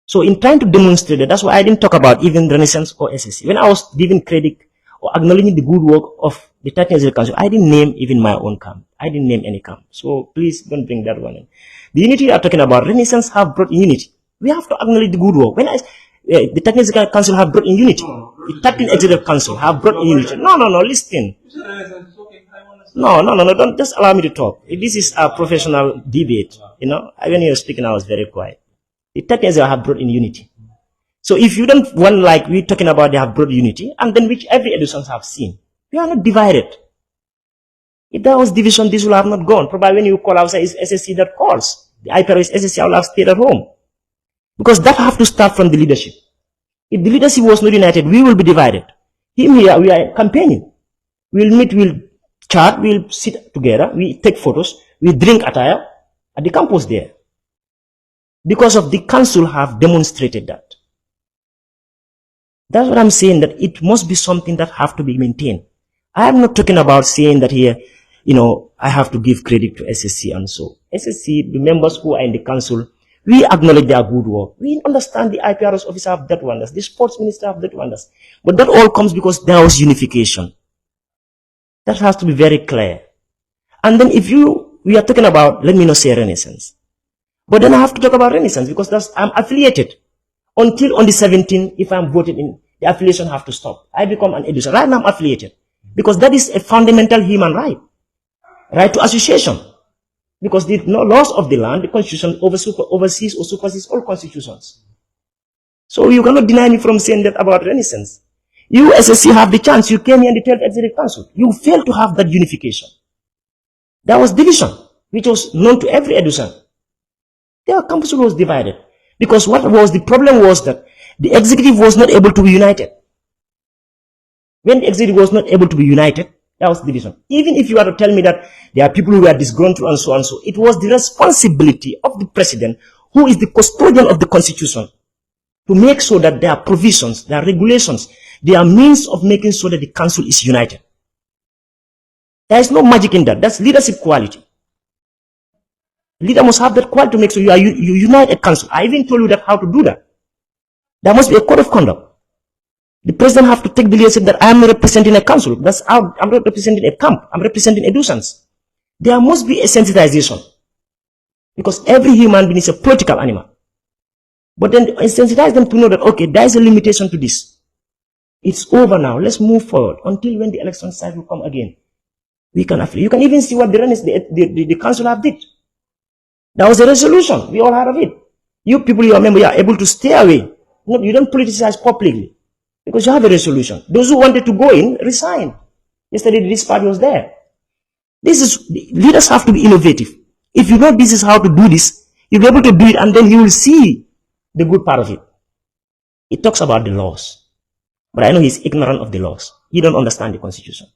So in trying to demonstrate that, that's why I didn't talk about even Renaissance or SSC. When I was giving credit or acknowledging the good work of the 13 Executive Council, I didn't name even my own camp. I didn't name any camp. So please don't bring that one in. The unity you are talking about, Renaissance have brought unity. We have to acknowledge the good work. When the 13 Executive Council have brought in unity. The 13 Executive Council have brought in unity. No, listen. No, don't just allow me to talk. This is a professional debate. When you were speaking, I was very quiet. The 13 Executive have brought in unity. So if you don't want, like we're talking about, they have brought unity, and then which every Edusans have seen. We are not divided. If there was division, this will have not gone. Probably when you call outside, it's SSC that calls. The IPR is SSC, I will have stayed at home. Because that have to start from the leadership. If the leadership was not united, we will be divided. Here, we are campaigning. We'll meet, we'll chat, we'll sit together, we take photos, we drink attire at the campus there. Because of the council have demonstrated that. That's what I'm saying, that it must be something that have to be maintained. I'm not talking about saying that here, I have to give credit to SSC and so. SSC, the members who are in the council, we acknowledge their good work. We understand the IPRS officer have that wonders, the sports minister have that wonders. But that all comes because there was unification. That has to be very clear. And then we are talking about, let me not say Renaissance. But then I have to talk about Renaissance because I'm affiliated. Until on the 17th, if I'm voted in, the affiliation have to stop. I become an Edusa. Right now I'm affiliated. Because that is a fundamental human right. Right to association. Because the laws of the land, the constitution oversees or supersedes all constitutions. So you cannot deny me from saying that about Renaissance. You SSC have the chance. You came here in the 12th Executive Council. You failed to have that unification. There was division, which was known to every Edusa. Their council was divided. Because what was the problem was that the executive was not able to be united. When the executive was not able to be united, there was division. Even if you were to tell me that there are people who were disgruntled and so, it was the responsibility of the president, who is the custodian of the constitution, to make sure that there are provisions, there are regulations, there are means of making sure that the council is united. There is no magic in that. That's leadership quality. Leader must have that quality to make sure you unite a council. I even told you that how to do that. There must be a code of conduct. The president have to take the leadership that I am representing a council. I'm not representing a camp. I'm representing Edusans. There must be a sensitization. Because every human being is a political animal. But then sensitize them to know that, okay, there is a limitation to this. It's over now. Let's move forward until when the election cycle come again. You can even see what the council have did. There was a resolution. We all heard of it. You people, you are able to stay away. No, you don't politicize publicly. Because you have a resolution. Those who wanted to go in, resign. Yesterday, this party was there. Leaders have to be innovative. If you know this is how to do this, you'll be able to do it, and then you will see the good part of it. It talks about the laws. But I know he's ignorant of the laws. He don't understand the constitution.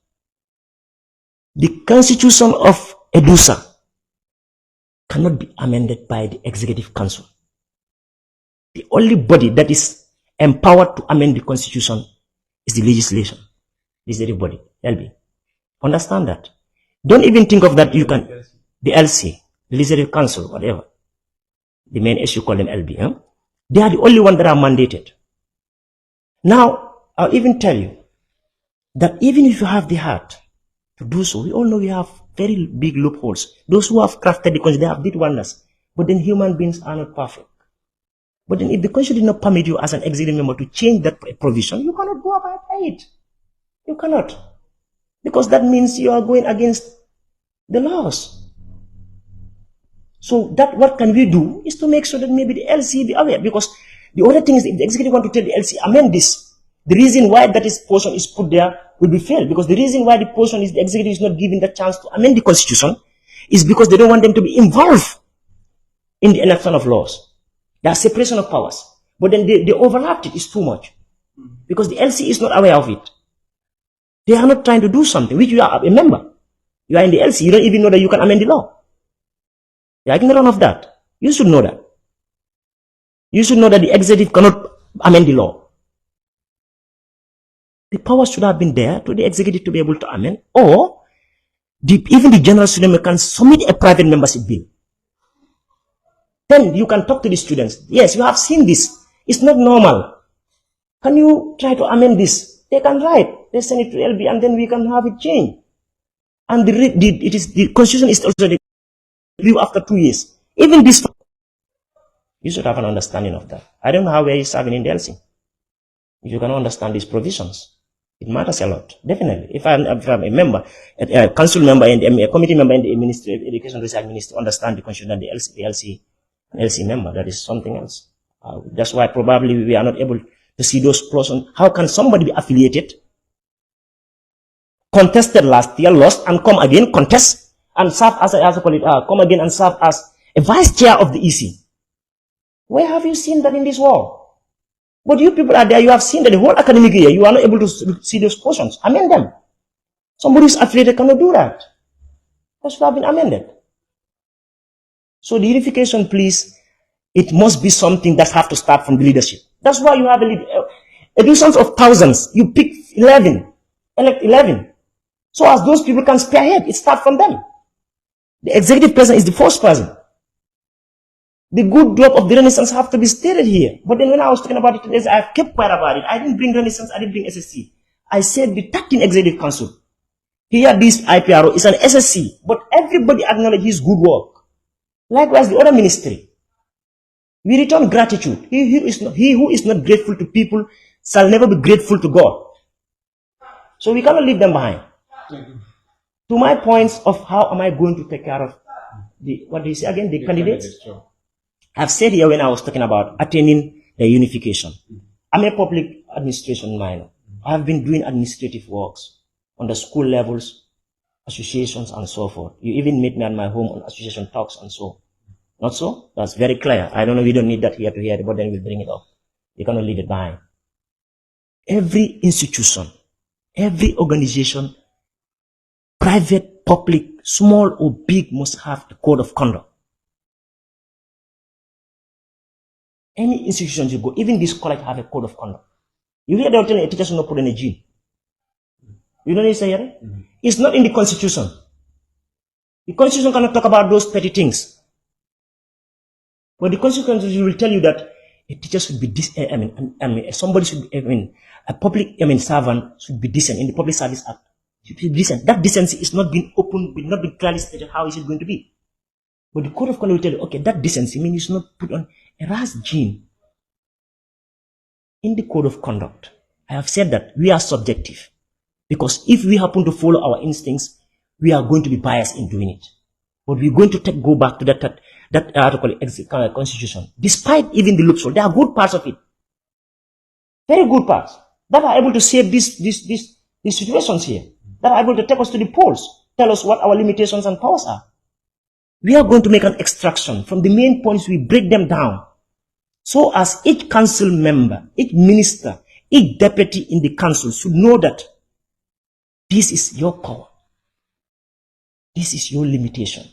The constitution of Edusa cannot be amended by the Executive Council. The only body that is empowered to amend the constitution is the legislation. Legislative body, LB. Understand that. Don't even think of that. The LC, the Legislative Council, whatever. The main issue, call them LB. Huh? They are the only ones that are mandated. Now, I'll even tell you that even if you have the heart to do so, we all know we have very big loopholes. Those who have crafted the constitution, they have did wonders. But then human beings are not perfect. But then if the constitution did not permit you as an executive member to change that provision, you cannot go about it. You cannot. Because that means you are going against the laws. So that what can we do is to make sure that maybe the LC be aware. Because the other thing is, if the executive want to tell the LC, amend this, the reason why that portion is put there will be failed. Because the reason why the portion is the executive is not given the chance to amend the constitution is because they don't want them to be involved in the enactment of laws. There are separation of powers. But then they overlapped it is too much. Because the LC is not aware of it. They are not trying to do something, which you are a member. You are in the LC. You don't even know that you can amend the law. You are ignorant of that. You should know that. You should know that the executive cannot amend the law. The power should have been there to the executive to be able to amend, or even the general student can submit a private membership bill. Then you can talk to the students. Yes, you have seen this. It's not normal. Can you try to amend this? They can write. They send it to LB, and then we can have it changed. And the constitution is also review after 2 years. Even this, you should have an understanding of that. I don't know how we're serving in the LC. If you can understand these provisions, it matters a lot. Definitely. If I'm a member, a council member, and a committee member in the Ministry of Education Research Ministry, understand the constitution and the LC member, that is something else. That's why probably we are not able to see those persons. How can somebody be affiliated, contested last year, lost, and come again, contest, and serve as come again and serve as a vice chair of the EC? Where have you seen that in this world? But you people are there, you have seen that the whole academic year, you are not able to see those portions. Amend them. Somebody who's affiliated cannot do that. That should have been amended. So the unification, please, it must be something that have to start from the leadership. That's why you have Edusans of thousands, you pick 11, elect 11. So as those people can spearhead, it starts from them. The executive president is the first person. The good job of the Renaissance have to be stated here. But then when I was talking about it today, I kept quiet about it. I didn't bring Renaissance, I didn't bring SSC. I said the 13 executive council. Here, this IPRO is an SSC, but everybody acknowledges his good work. Likewise, the other ministry. We return gratitude. He who is not grateful to people shall never be grateful to God. So we cannot leave them behind. To my points of how am I going to take care of the, what do you say again, the candidates? I've said here when I was talking about attaining the unification. I'm a public administration minor. I have been doing administrative works on the school levels, associations, and so forth. You even meet me at my home on association talks and so. Not so? That's very clear. I don't know, we don't need that here to hear it, but then we'll bring it up. You cannot leave it behind. Every institution, every organization, private, public, small or big, must have a code of conduct. Any institution you go, even this college have a code of conduct. You hear they'll tell a teacher should not put in a gene. You know what I say here? It's not in the constitution. The constitution cannot talk about those petty things. But the constitution will tell you that a teacher should be somebody should be, a public, servant should be decent in the Public Service Act. Should be decent. That decency is not being open, will not be clearly stated. How is it going to be? But the code of conduct will tell you, okay, that decency means you should not put on a rash gene. In the code of conduct, I have said that we are subjective. Because if we happen to follow our instincts, we are going to be biased in doing it. But we're going to go back to that article, constitution. Despite even the loophole, there are good parts of it. Very good parts. That are able to save these situations here. That are able to take us to the polls. Tell us what our limitations and powers are. We are going to make an extraction from the main points. We break them down. So as each council member, each minister, each deputy in the council should know that this is your power. This is your limitation.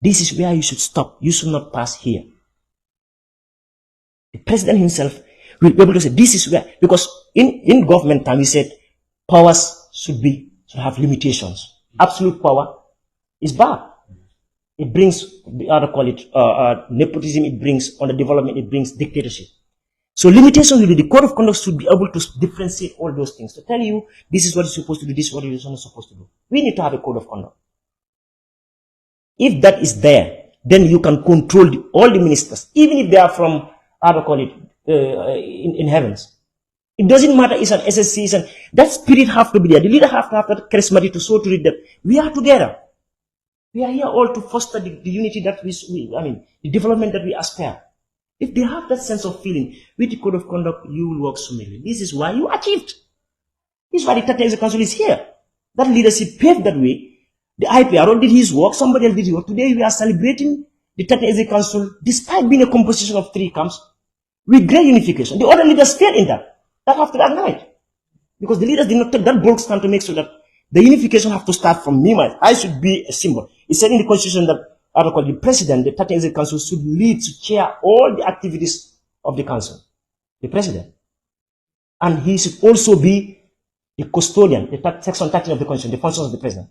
This is where you should stop. You should not pass here. The president himself will be able to say, this is where, because in government time, we said powers should have limitations. Absolute power is bad. It brings, nepotism, it brings underdevelopment, it brings dictatorship. So limitation will be the code of conduct should be able to differentiate all those things. To tell you, this is what you're supposed to do, this is what you're not supposed to do. We need to have a code of conduct. If that is there, then you can control all the ministers, even if they are from, in heavens. It doesn't matter, it's an SSC, that spirit have to be there. The leader have to have that charismatic to show to it that we are together. We are here all to foster the unity that the development that we aspire. If they have that sense of feeling, with the code of conduct, you will work smoothly. This is why you achieved. This is why the 13 Executive Council is here. That leadership paved that way. The IPRO did his work, somebody else did his work. Today we are celebrating the 13 Executive Council, despite being a composition of 3 camps, with great unification. The other leaders failed in that. That have to be acknowledged. Because the leaders did not take that bold stand to make sure that the unification have to start from me. I should be a symbol. It said in the constitution that the president, the 13th Executive Council, should lead to chair all the activities of the council. The president. And he should also be the custodian, the section 13 of the constitution, the functions of the president.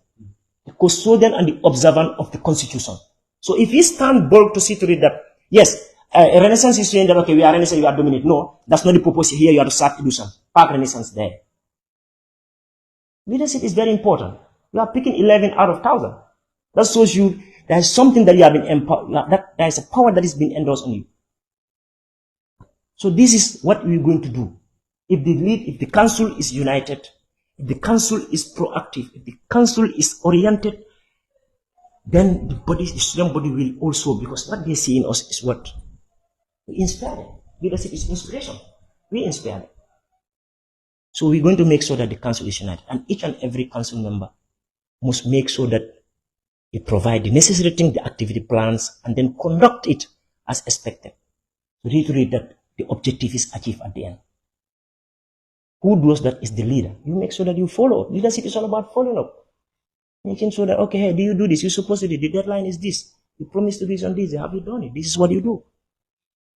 The custodian and the observant of the constitution. So if he stand bold to see to it that, yes, a Renaissance is saying that, okay, we are Renaissance, we are dominant. No, that's not the purpose here. You have to start Edusa. Park Renaissance there. Leadership is very important. You are picking 11 out of 1,000. That shows you there is something that you have been empowered, that there is a power that is being endorsed on you. So this is what we're going to do. If the council is united, if the council is proactive, if the council is oriented, then the student body will also, because what they see in us is what? We inspire them. Leadership is inspiration. We inspire them. So we're going to make sure that the council is united. And each and every council member must make sure that they provide the necessary things, the activity plans, and then conduct it as expected. To reiterate that the objective is achieved at the end. Who does that is the leader. You make sure that you follow up. Leadership is all about following up. Making sure that, okay, hey, do you do this? You're supposed to do it. The deadline is this. You promised to do this on this. Have you done it? This is what you do.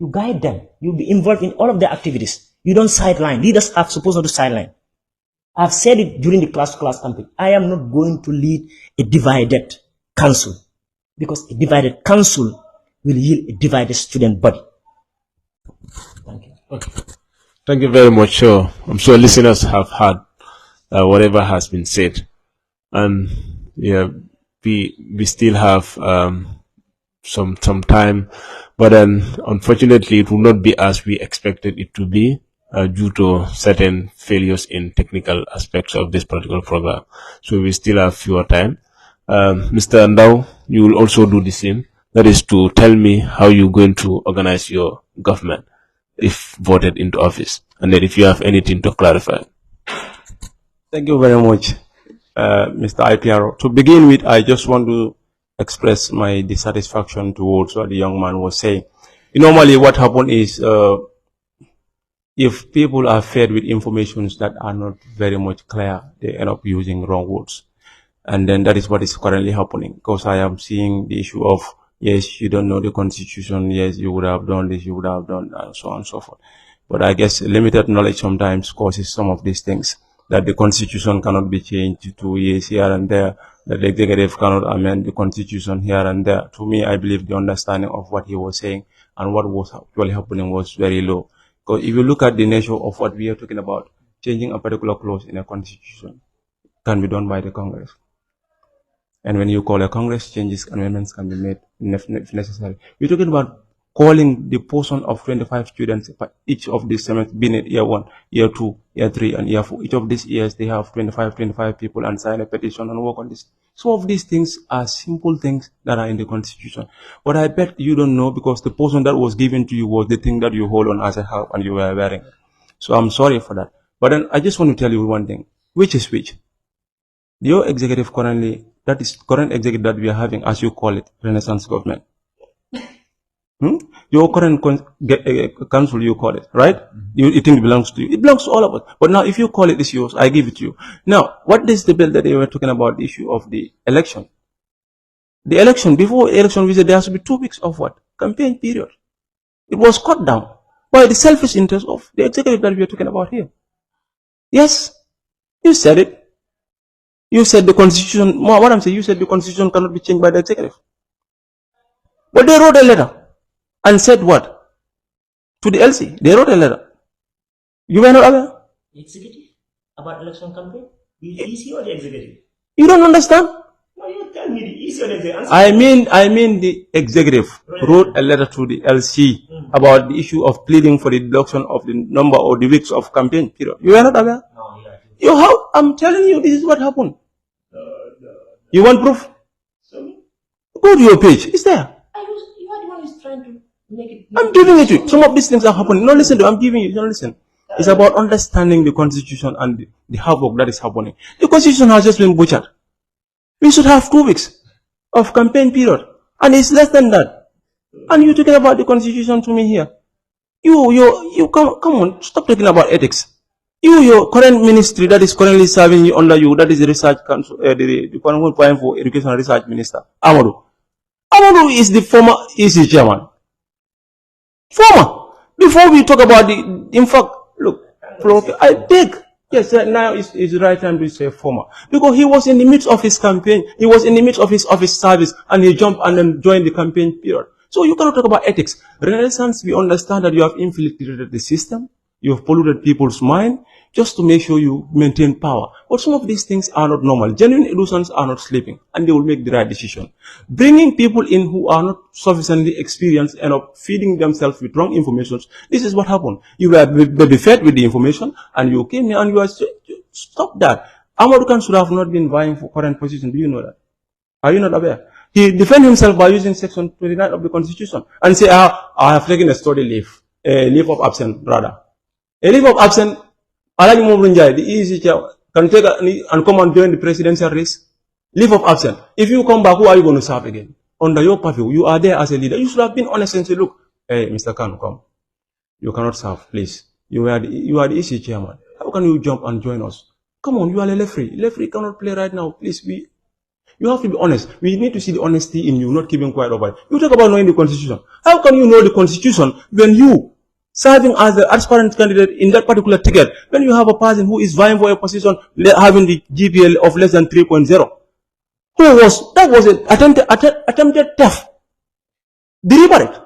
You guide them. You'll be involved in all of their activities. You don't sideline. Leaders are supposed to sideline. I've said it during the class-to-class campaign. I am not going to lead a divided council, because a divided council will yield a divided student body. Thank you. Okay. Thank you very much. Sure. I'm sure listeners have heard whatever has been said. And yeah, we still have some time, but then unfortunately it will not be as we expected it to be due to certain failures in technical aspects of this particular program. So we still have fewer time. Mr. Ndao, you will also do the same. That is to tell me how you're going to organize your government if voted into office, and then if you have anything to clarify. Thank you very much, Mr. IPR. To begin with, I just want to express my dissatisfaction towards what the young man was saying. Normally what happens is, if people are fed with information that are not very much clear, they end up using wrong words. And then that is what is currently happening, because I am seeing the issue of, yes, you don't know the constitution, yes, you would have done this, you would have done that, and so on and so forth. But I guess limited knowledge sometimes causes some of these things, that the constitution cannot be changed 2 years here and there, that the executive cannot amend the constitution here and there. To me, I believe the understanding of what he was saying and what was actually happening was very low. Because if you look at the nature of what we are talking about, changing a particular clause in a constitution can be done by the Congress. And when you call a Congress, changes, amendments can be made if necessary. We're talking about calling the portion of 25 students, each of these semesters, being it year 1, year 2, year 3, and year 4. Each of these years, they have 25 people and sign a petition and work on this. Some of these things are simple things that are in the Constitution. But I bet you don't know, because the portion that was given to you was the thing that you hold on as a help and you were wearing. So I'm sorry for that. But then I just want to tell you one thing. Which is which? Your executive currently, that is current executive that we are having, as you call it, Renaissance government. Your current council, you call it, right? You think it belongs to you. It belongs to all of us. But now, if you call it is yours, I give it to you. Now, what is the bill that they were talking about, the issue of the election? The election, before election, we said there has to be 2 weeks of what? Campaign period. It was cut down by the selfish interest of the executive that we are talking about here. Yes, you said it. You said the constitution, what I'm saying, you said the constitution cannot be changed by the executive. But they wrote a letter and said what? To the LC. They wrote a letter. You were not aware? Executive? About election campaign? The EC or the executive? You don't understand? No, you tell me the EC or the executive. I mean the executive wrote a letter to the LC about the issue of pleading for the reduction of the number or the weeks of campaign period. You were not aware? No, yeah. You how? I'm telling you, this is what happened. You want proof? Go to your page. It's there. You are the one who's trying to make it. I'm giving it to you. Some of these things are happening. No, listen to I'm giving you. Don't listen. It's about understanding the constitution and the havoc that is happening. The constitution has just been butchered. We should have 2 weeks of campaign period. And it's less than that. And you're talking about the constitution to me here. You come on, stop talking about ethics. Your current ministry that is currently serving you under you, that is the research council, the current for education and research minister, Amadou. Amadou is the former EC chairman. Former. Before we talk about in fact, look, I beg, yes, now is the right time to say former. Because he was in the midst of his campaign, he was in the midst of his office service, and he jumped and then joined the campaign period. So you cannot talk about ethics. Renaissance, we understand that you have infiltrated the system, you have polluted people's mind, just to make sure you maintain power. But some of these things are not normal. Genuine Edusans are not sleeping, and they will make the right decision. Bringing people in who are not sufficiently experienced and of feeding themselves with wrong information, this is what happened. You were maybe fed with the information, and you came here and you are stop that. Amadou Khan should have not been vying for current position. Do you know that? Are you not aware? He defended himself by using section 29 of the Constitution and say, I have taken a study leave, a leave of absence, rather. A leave of absence, Alaji Mourinjai, the EC chair, can take and come and join the presidential race. Leave of absence. If you come back, who are you going to serve again? Under your purview, you are there as a leader. You should have been honest and say, look, hey, Mr. Khan, come. You cannot serve, please. You are the EC chairman. How can you jump and join us? Come on, you are a referee. Referee cannot play right now, please. You have to be honest. We need to see the honesty in you, not keeping quiet about it. You talk about knowing the Constitution. How can you know the Constitution when you serving as the aspirant candidate in that particular ticket, when you have a person who is vying for a position having the GPA of less than 3.0, that was an attempted theft, deliberate.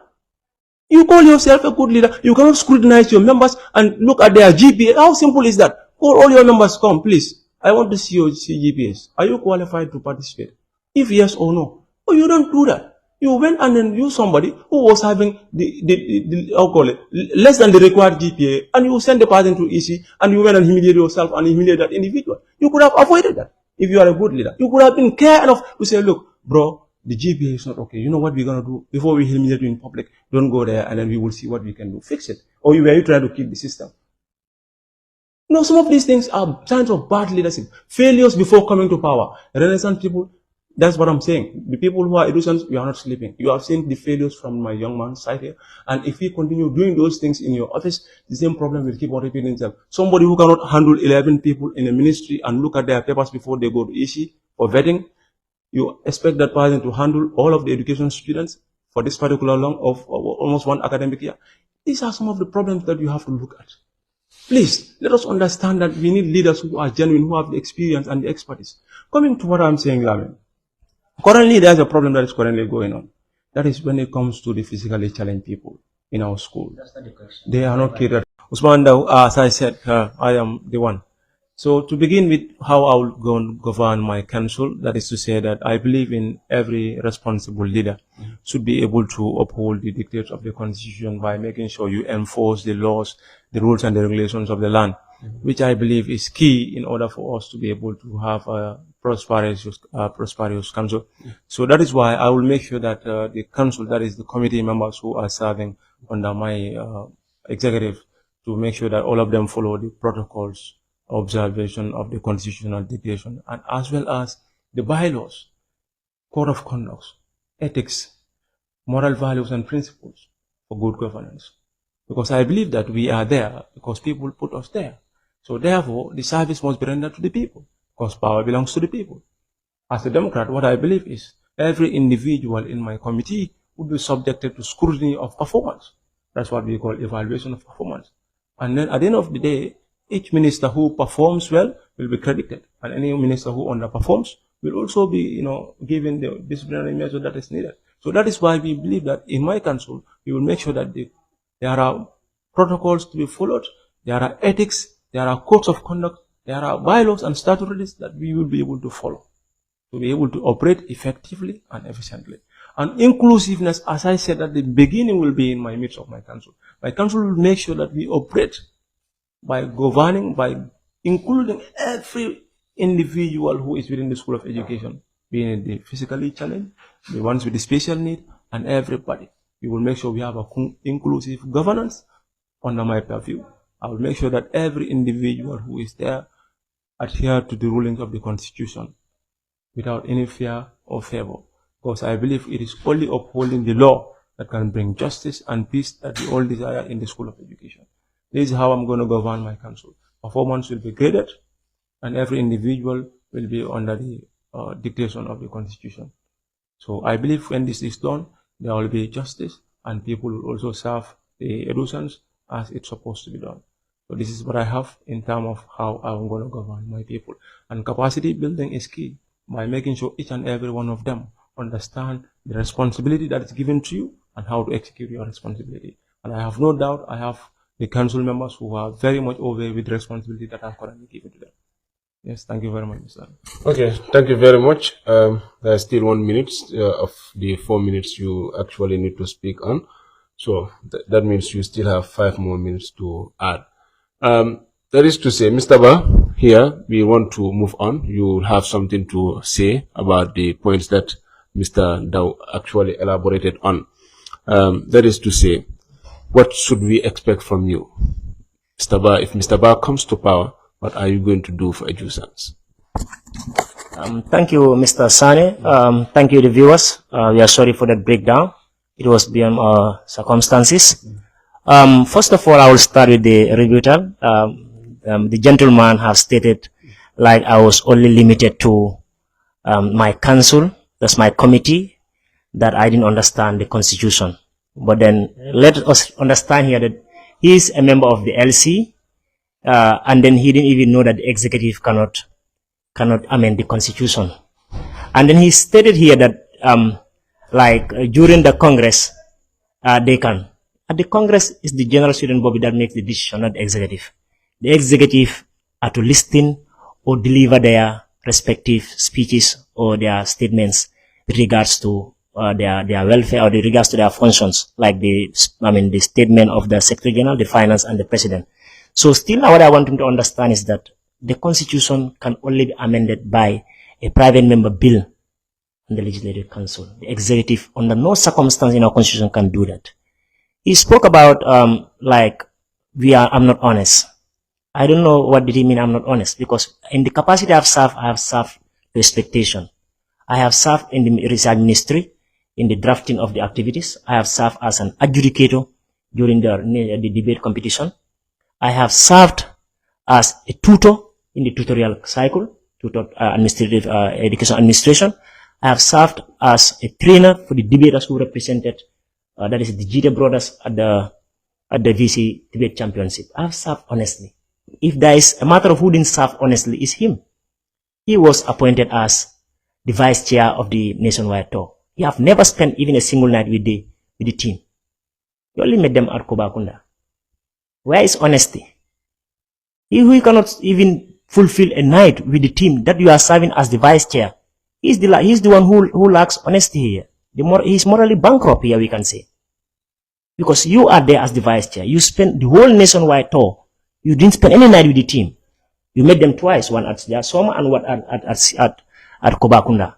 You call yourself a good leader. You cannot scrutinize your members and look at their GPA. How simple is that? Call all your members, come, please. I want to see your GPAs. Are you qualified to participate? If yes or no. Oh, you don't do that. You went and then used somebody who was having less than the required GPA, and you send the person to EC, and you went and humiliate yourself and humiliate that individual. You could have avoided that if you are a good leader. You could have been care enough to say, look, bro, the GPA is not okay. You know what we're going to do? Before we humiliate you in public, don't go there, and then we will see what we can do. Fix it. Or were you trying to keep the system? No, some of these things are signs of bad leadership. Failures before coming to power. Renaissance people, that's what I'm saying. The people who are Edusans, you are not sleeping. You have seen the failures from my young man's side here. And if we continue doing those things in your office, the same problem will keep on repeating itself. Somebody who cannot handle 11 people in a ministry and look at their papers before they go to EC for vetting, you expect that person to handle all of the education students for this particular long of almost one academic year. These are some of the problems that you have to look at. Please, let us understand that we need leaders who are genuine, who have the experience and the expertise. Coming to what I'm saying, Lamin. Currently, there's a problem that is currently going on. That is when it comes to the physically challenged people in our school. They are not catered. Usman, as I said, I am the one. So to begin with how I will govern my council, that is to say that I believe in every responsible leader should be able to uphold the dictates of the constitution by making sure you enforce the laws, the rules and the regulations of the land, which I believe is key in order for us to be able to have a prosperous council. So that is why I will make sure that the council, that is the committee members who are serving under my executive, to make sure that all of them follow the protocols, observation of the constitutional dictation, and as well as the bylaws, code of conduct, ethics, moral values and principles for good governance. Because I believe that we are there because people put us there. So therefore, the service must be rendered to the people because power belongs to the people. As a Democrat, what I believe is every individual in my committee would be subjected to scrutiny of performance. That's what we call evaluation of performance. And then at the end of the day, each minister who performs well will be credited, and any minister who underperforms will also be, given the disciplinary measure that is needed. So that is why we believe that in my council, we will make sure that there are protocols to be followed, there are ethics, there are codes of conduct, there are bylaws and statutes that we will be able to follow to be able to operate effectively and efficiently. And inclusiveness, as I said at the beginning, will be in my midst of my council. My council will make sure that we operate by governing, by including every individual who is within the School of Education, being the physically challenged, the ones with the special need, and everybody. We will make sure we have a inclusive governance under my purview. I will make sure that every individual who is there adhere to the rulings of the Constitution without any fear or favor. Because I believe it is only upholding the law that can bring justice and peace that we all desire in the School of Education. This is how I'm going to govern my council. Performance will be graded, and every individual will be under the dictation of the Constitution. So I believe when this is done, there will be justice, and people will also serve the Edusans as it's supposed to be done. So this is what I have in terms of how I'm going to govern my people. And capacity building is key by making sure each and every one of them understand the responsibility that is given to you and how to execute your responsibility. And I have no doubt I have the council members who are very much over with the responsibility that are currently given to them. Yes, thank you very much, Mr. Okay, thank you very much. There's still 1 minute of the 4 minutes you actually need to speak on. So that means you still have 5 more minutes to add. That is to say, Mr. Ba, here we want to move on. You will have something to say about the points that Mr. Dow actually elaborated on. That is to say, what should we expect from you? Mr. Ba, if Mr. Ba comes to power, what are you going to do for Edusans? Thank you, Mr. Sane. Thank you, the viewers. We are sorry for that breakdown. It was beyond our circumstances. First of all, I will start with the rebuttal. The gentleman has stated like I was only limited to my council, that's my committee, that I didn't understand the constitution. But then let us understand here that He is a member of the LC, and then he didn't even know that the executive cannot amend the constitution. And then he stated here that during the Congress, they can. And the Congress is the general student body that makes the decision, not the executive. The executive are to listen or deliver their respective speeches or their statements with regards to their welfare or with regards to their functions, like the statement of the Secretary General, the Finance, and the President. So still now what I want him to understand is that the Constitution can only be amended by a private member bill in the Legislative Council. The executive, under no circumstance in our Constitution, can do that. He spoke about I'm not honest. I don't know what did he mean I'm not honest, because in the capacity I have served to expectation. I have served in the research ministry, in the drafting of the activities. I have served as an adjudicator during the debate competition. I have served as a tutor in the tutorial cycle, administrative education administration. I have served as a trainer for the debaters who represented, that is the GT brothers at the VC debate championship. I have served honestly. If there is a matter of who didn't serve honestly, it's him. He was appointed as the vice chair of the nationwide tour. He have never spent even a single night with the team. He only met them at Kobakunda. Where is honesty? He who cannot even fulfill a night with the team that you are serving as the vice chair, he's the one who lacks honesty here. He's morally bankrupt here, we can say. Because you are there as the vice chair. You spent the whole nationwide tour. You didn't spend any night with the team. You met them twice, one at Soma and one at Kobakunda.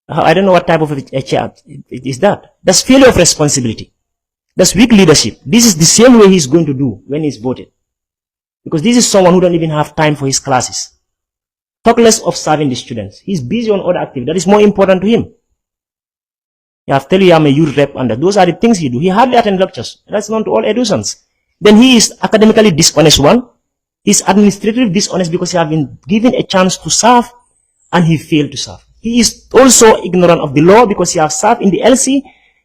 I don't know what type of a chair is that. That's failure of responsibility. That's weak leadership. This is the same way he's going to do when he's voted. Because this is someone who don't even have time for his classes. Talk less of serving the students. He's busy on other activities. That is more important to him. I have told you I'm a youth rep, and those are the things he do. He hardly attend lectures. That's known to all Edusans. Then he is academically dishonest one. He's administratively dishonest because he has been given a chance to serve and he failed to serve. He is also ignorant of the law because he has served in the LC.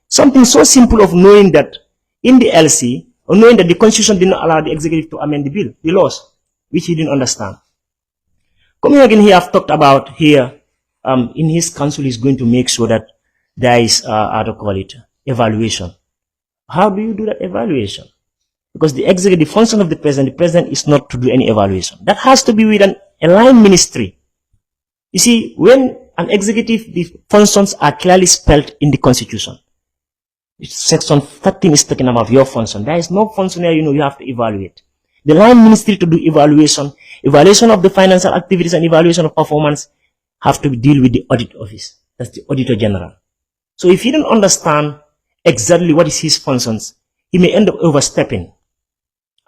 Something so simple of knowing that in the LC, or knowing that the Constitution did not allow the executive to amend the bill, the laws, which he didn't understand. Coming again, he have talked about here, in his council, he's going to make sure that there is, evaluation. How do you do that evaluation? Because the function of the president is not to do any evaluation. That has to be with a line ministry. You see, when an executive, the functions are clearly spelled in the Constitution. Section 13 is talking about your function. There is no function there, you have to evaluate. The line ministry to do evaluation of the financial activities and evaluation of performance have to deal with the audit office. That's the Auditor General. So if you don't understand exactly what is his functions, he may end up overstepping.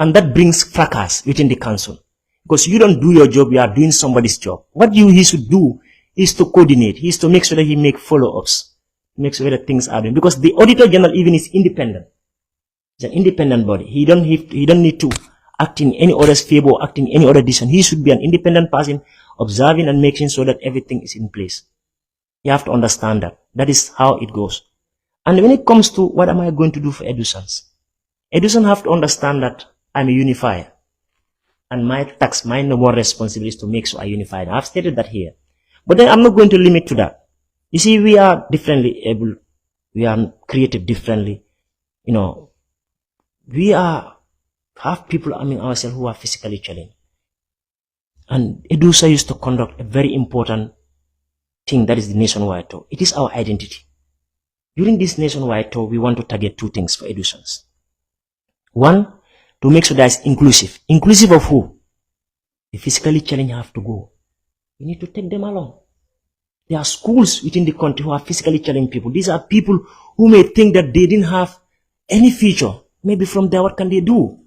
And that brings fracas within the council. Because you don't do your job, you are doing somebody's job. What he should do is to coordinate. He is to make sure that he make follow-ups. Make sure that things are done. Because the Auditor General even is independent. It's an independent body. He don't need to act in any other's favor or act in any other decision. He should be an independent person, observing and making sure that everything is in place. You have to understand that. That is how it goes. And when it comes to what am I going to do for Edusans? Edusans have to understand that I'm a unifier. And my number one responsibility is to make sure I unify. I've stated that here. But then I'm not going to limit to that. You see, we are differently able. We are created differently. We have people among ourselves who are physically challenged. And Edusa used to conduct a very important thing, that is the nationwide tour. It is our identity. During this nationwide tour, we want to target two things for Edusans. One, to make sure that it's inclusive. Inclusive of who? The physically challenged have to go. We need to take them along. There are schools within the country who are physically challenged people. These are people who may think that they didn't have any future. Maybe from there, what can they do?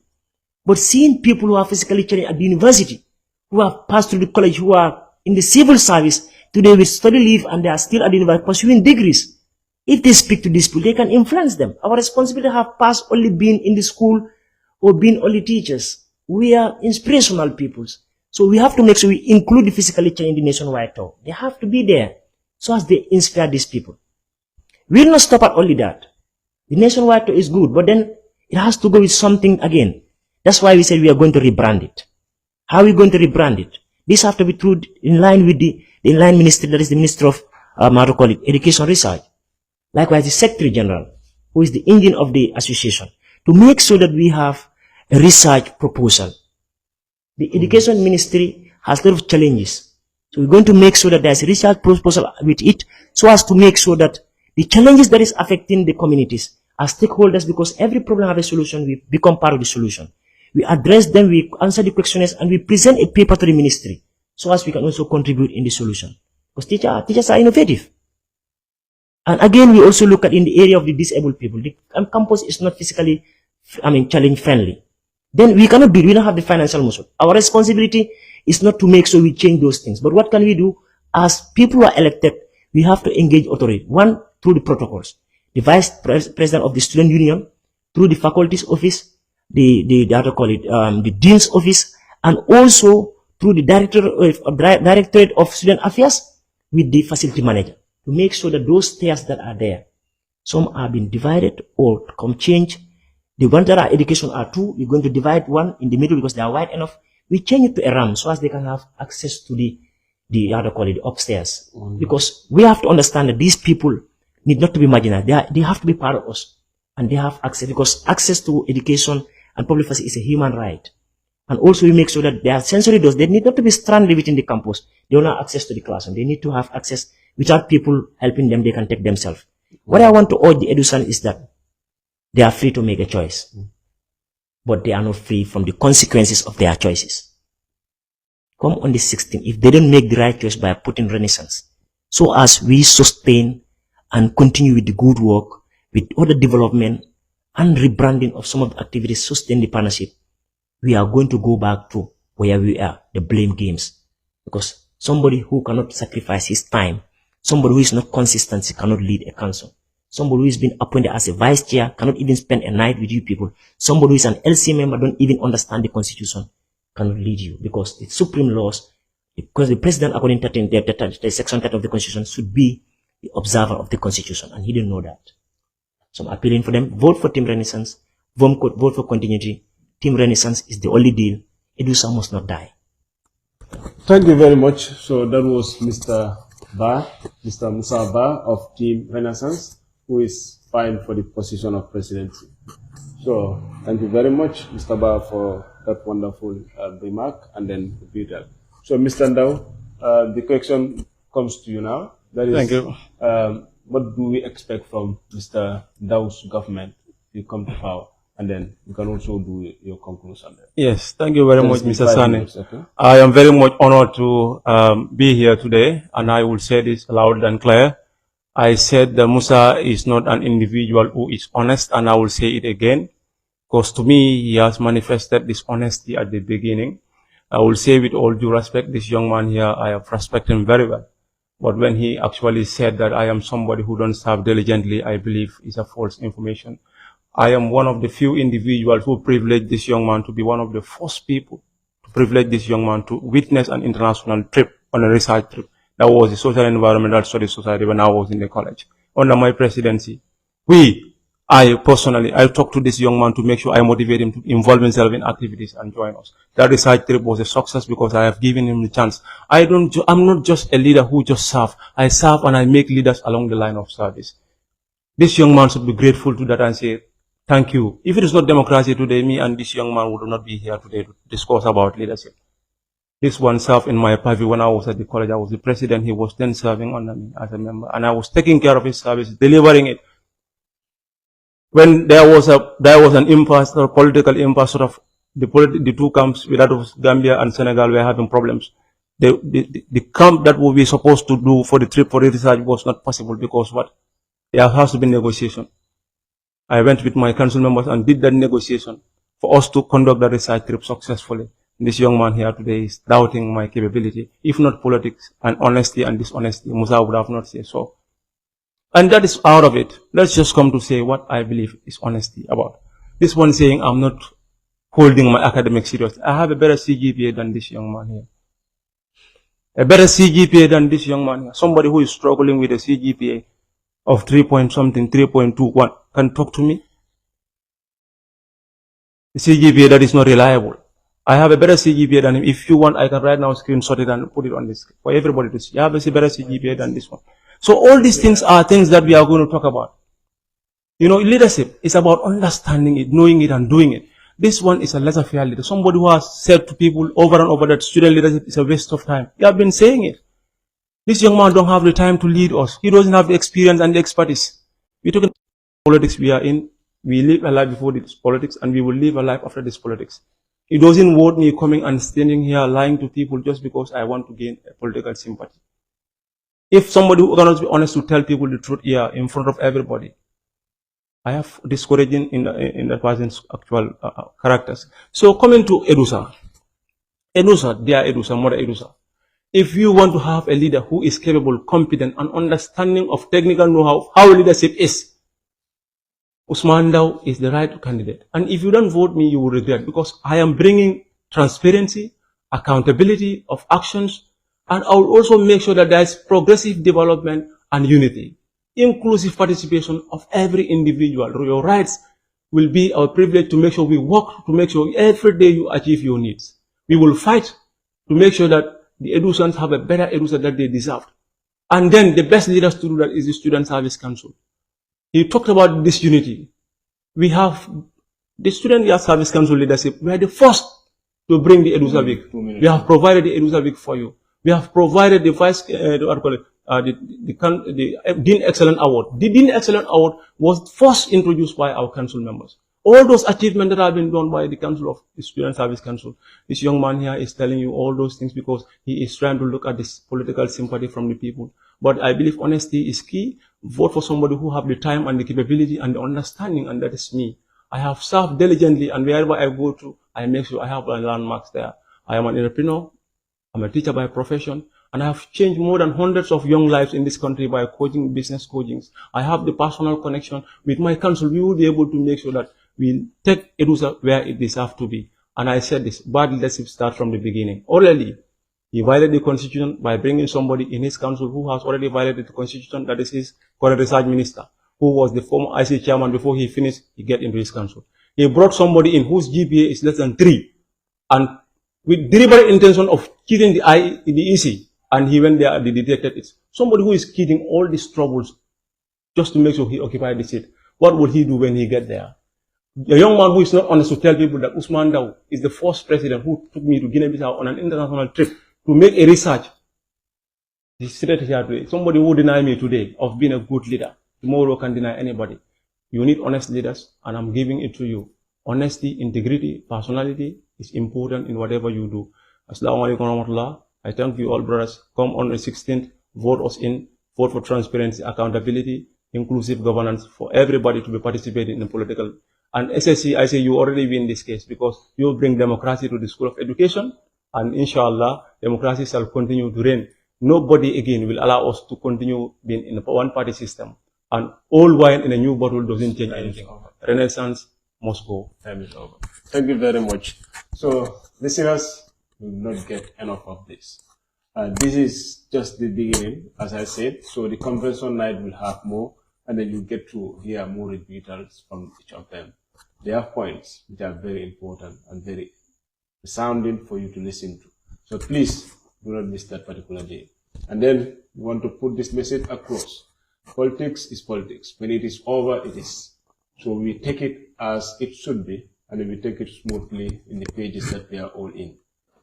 But seeing people who are physically challenged at the university, who have passed through the college, who are in the civil service, today with study leave and they are still at the university pursuing degrees. If they speak to these people, they can influence them. Our responsibility have passed only being in the school or being only teachers. We are inspirational peoples. So we have to make sure we include the physically challenged in the nationwide tour. They have to be there so as they inspire these people. We will not stop at only that. The nationwide tour is good, but then It has to go with something again. That's why we said we are going to rebrand it. How are we going to rebrand it? This has to be through in line with the inline ministry, that is the Minister of Education Research. Likewise, the Secretary General, who is the engine of the association, to make sure that we have a research proposal. The Education Ministry has a lot of challenges. So we're going to make sure that there's a research proposal with it, so as to make sure that the challenges that is affecting the communities are stakeholders, because every problem has a solution. We become part of the solution. We address them, we answer the questionnaires, and we present a paper to the ministry, so as we can also contribute in the solution. Because teachers are innovative. And again, we also look at in the area of the disabled people. The campus is not physically, challenge friendly. Then we cannot do it. We don't have the financial muscle. Our responsibility is not to make sure we change those things. But what can we do? As people who are elected, we have to engage authority. One, through the protocols. The vice president of the student union, through the faculty's office, the dean's office, and also through the directorate of student affairs with the facility manager, to make sure that those stairs that are there, some are being divided or come change. The ones that are education are two. We're going to divide one in the middle because they are wide enough. We change it to a ramp so as they can have access to the upstairs. Because we have to understand that these people need not to be marginalized. They have to be part of us. And they have access, because access to education and public facility is a human right. And also we make sure that their sensory doors, they need not to be stranded within the campus. They don't have access to the classroom. They need to have access without people helping them. They can take themselves. What I want to urge the Edusa is that they are free to make a choice, but they are not free from the consequences of their choices. Come on the 16th, if they don't make the right choice by putting Renaissance, so as we sustain and continue with the good work, with other development and rebranding of some of the activities, sustain the partnership, we are going to go back to where we are, the blame games. Because somebody who cannot sacrifice his time, somebody who is not consistent, cannot lead a council. Somebody who has been appointed as a vice chair cannot even spend a night with you people. Somebody who is an LC member, don't even understand the constitution, cannot lead you, because the supreme laws, because the president, according to the section 10 of the constitution, should be the observer of the constitution, and he didn't know that. So I'm appealing for them, vote for Team Renaissance, vote for continuity. Team Renaissance is the only deal. Edusa must not die. Thank you very much. So that was Mr. Musa Ba of Team Renaissance, who is vying for the position of presidency. So thank you very much, Mr. Ba, for that wonderful remark and then the video. So Mr. Ndao, the question comes to you now. That is, thank you. What do we expect from Mr. Ndao's government if you come to power? And then you can also do your conclusion there. Yes, thank you very much, Mr. Sani. Okay? I am very much honored to be here today, and I will say this loud and clear. I said that Musa is not an individual who is honest, and I will say it again, because to me, he has manifested this honesty at the beginning. I will say with all due respect, this young man here, I have respected him very well. But when he actually said that I am somebody who don't serve diligently, I believe is a false information. I am one of the few individuals who privileged this young man to be one of the first people to privilege this young man to witness an international trip, on a research trip. That was the Social and Environmental Studies Society when I was in the college. Under my presidency, I personally talked to this young man to make sure I motivate him to involve himself in activities and join us. That research trip was a success because I have given him the chance. I'm not just a leader who just serve. I serve and I make leaders along the line of service. This young man should be grateful to that and say, thank you. If it is not democracy today, me and this young man would not be here today to discuss about leadership. This one served in my purview when I was at the college. I was the president. He was then serving under me as a member, and I was taking care of his service, delivering it. When there was an impasse, or political impasse, sort of the two camps, that of Gambia and Senegal, were having problems. The camp that we were supposed to do for the trip for the research was not possible because what? There has to be negotiation. I went with my council members and did that negotiation for us to conduct the research trip successfully. This young man here today is doubting my capability. If not politics and honesty and dishonesty, Musa would have not said so. And that is out of it. Let's just come to say what I believe is honesty about. This one saying I'm not holding my academic seriously. I have a better CGPA than this young man here. A better CGPA than this young man here. Somebody who is struggling with a CGPA of 3 point something, 3.21 can talk to me. CGPA that is not reliable. I have a better CGPA than him. If you want, I can right now screenshot it and put it on this for everybody to see. You have a better CGPA than this one. So all these things are things that we are going to talk about. You know, leadership is about understanding it, knowing it, and doing it. This one is a laissez-faire leader. Somebody who has said to people over and over that student leadership is a waste of time. You have been saying it. This young man don't have the time to lead us. He doesn't have the experience and the expertise. We're talking about politics we are in. We live a life before this politics, and we will live a life after this politics. It doesn't worth me coming and standing here lying to people just because I want to gain a political sympathy. If somebody who cannot be honest to tell people the truth here in front of everybody, I have discouraging in the person's actual characters. So coming to Edusa. Edusa, dear Edusa, Mother Edusa. If you want to have a leader who is capable, competent, and understanding of technical know-how, how leadership is, Usman Dao is the right candidate. And if you don't vote me, you will regret, because I am bringing transparency, accountability of actions, and I will also make sure that there is progressive development and unity, inclusive participation of every individual. Your rights will be our privilege to make sure we work to make sure every day you achieve your needs. We will fight to make sure that the Edusans have a better Edusa that they deserve. And then the best leaders to do that is the Student Service Council. He talked about this unity. We have the Student Service Council leadership. We are the first to bring the Edusa Week. We have provided the Edusa Week for you. We have provided the Dean Excellent Award. The Dean Excellent Award was first introduced by our council members. All those achievements that have been done by the Council of the Student Service Council. This young man here is telling you all those things because he is trying to look at this political sympathy from the people. But I believe honesty is key. Vote for somebody who have the time and the capability and the understanding, and that is me. I have served diligently, and wherever I go to, I make sure I have landmarks there. I am an entrepreneur. I'm a teacher by profession, and I have changed more than hundreds of young lives in this country by coaching, business coachings. I have the personal connection with my council. We will be able to make sure that we take Edusa where it deserves to be. And I said this, bad leadership starts from the beginning. Already, he violated the constitution by bringing somebody in his council who has already violated the constitution, that is his current research minister, who was the former IC chairman before he finished, he get into his council. He brought somebody in whose GPA is less than 3, and with deliberate intention of cheating the EC, and he went there and they detected it. Somebody who is kidding all these troubles just to make sure he occupied the seat. What would he do when he get there? A young man who is not honest to tell people that Usman Dao is the first president who took me to Guinea-Bissau on an international trip to make a research. He's seated here today. Somebody who deny me today of being a good leader, tomorrow can deny anybody. You need honest leaders, and I'm giving it to you. Honesty, integrity, personality is important in whatever you do. Assalamu alaikum warahmatullah. I thank you all, brothers. Come on the 16th, vote us in, vote for transparency, accountability, inclusive governance for everybody to be participating in the political. And SSC, I say you already win this case because you bring democracy to the School of Education, and inshallah, democracy shall continue to reign. Nobody again will allow us to continue being in a one-party system. And old wine in a new bottle doesn't change anything. Renaissance must go. Time is over. Thank you very much. So, listeners will not get enough of this. This is just the beginning, as I said. So, the convention night will have more, and then you get to hear more rebuttals from each of them. They have points which are very important and very resounding for you to listen to. So please do not miss that particular day. And then we want to put this message across. Politics is politics. When it is over, it is. So we take it as it should be, and then we take it smoothly in the pages that we are all in.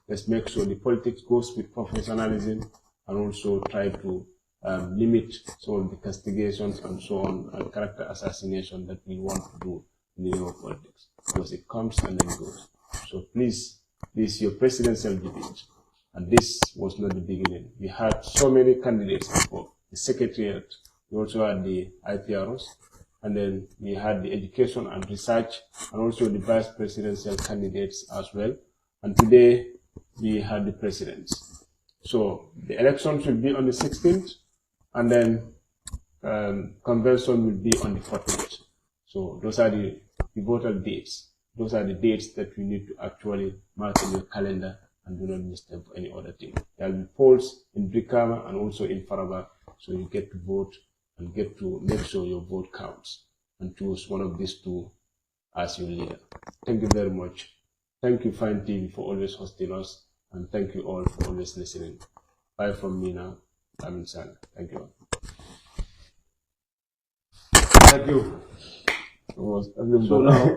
Let's make sure the politics goes with professionalism, and also try to limit some of the castigations and so on, and character assassination that we want to do in the name of politics, because it comes and then goes. So please, this is your presidential debate, and this was not the beginning. We had so many candidates before. The Secretariat, we also had the IPRs, and then we had the education and research, and also the vice presidential candidates as well. And today, we had the presidents. So the elections will be on the 16th, and then convention will be on the 14th. So those are the pivotal dates. Those are the dates that we need to actually mark in your calendar, and do not miss them for any other thing. There will be polls in Brikama and also in Faraba, so you get to vote and get to make sure your vote counts and choose one of these two as your leader. Thank you very much. Thank you, Fine TV, for always hosting us, and thank you all for always listening. Bye from me now. I'm Insan. Thank you. Thank you. So now.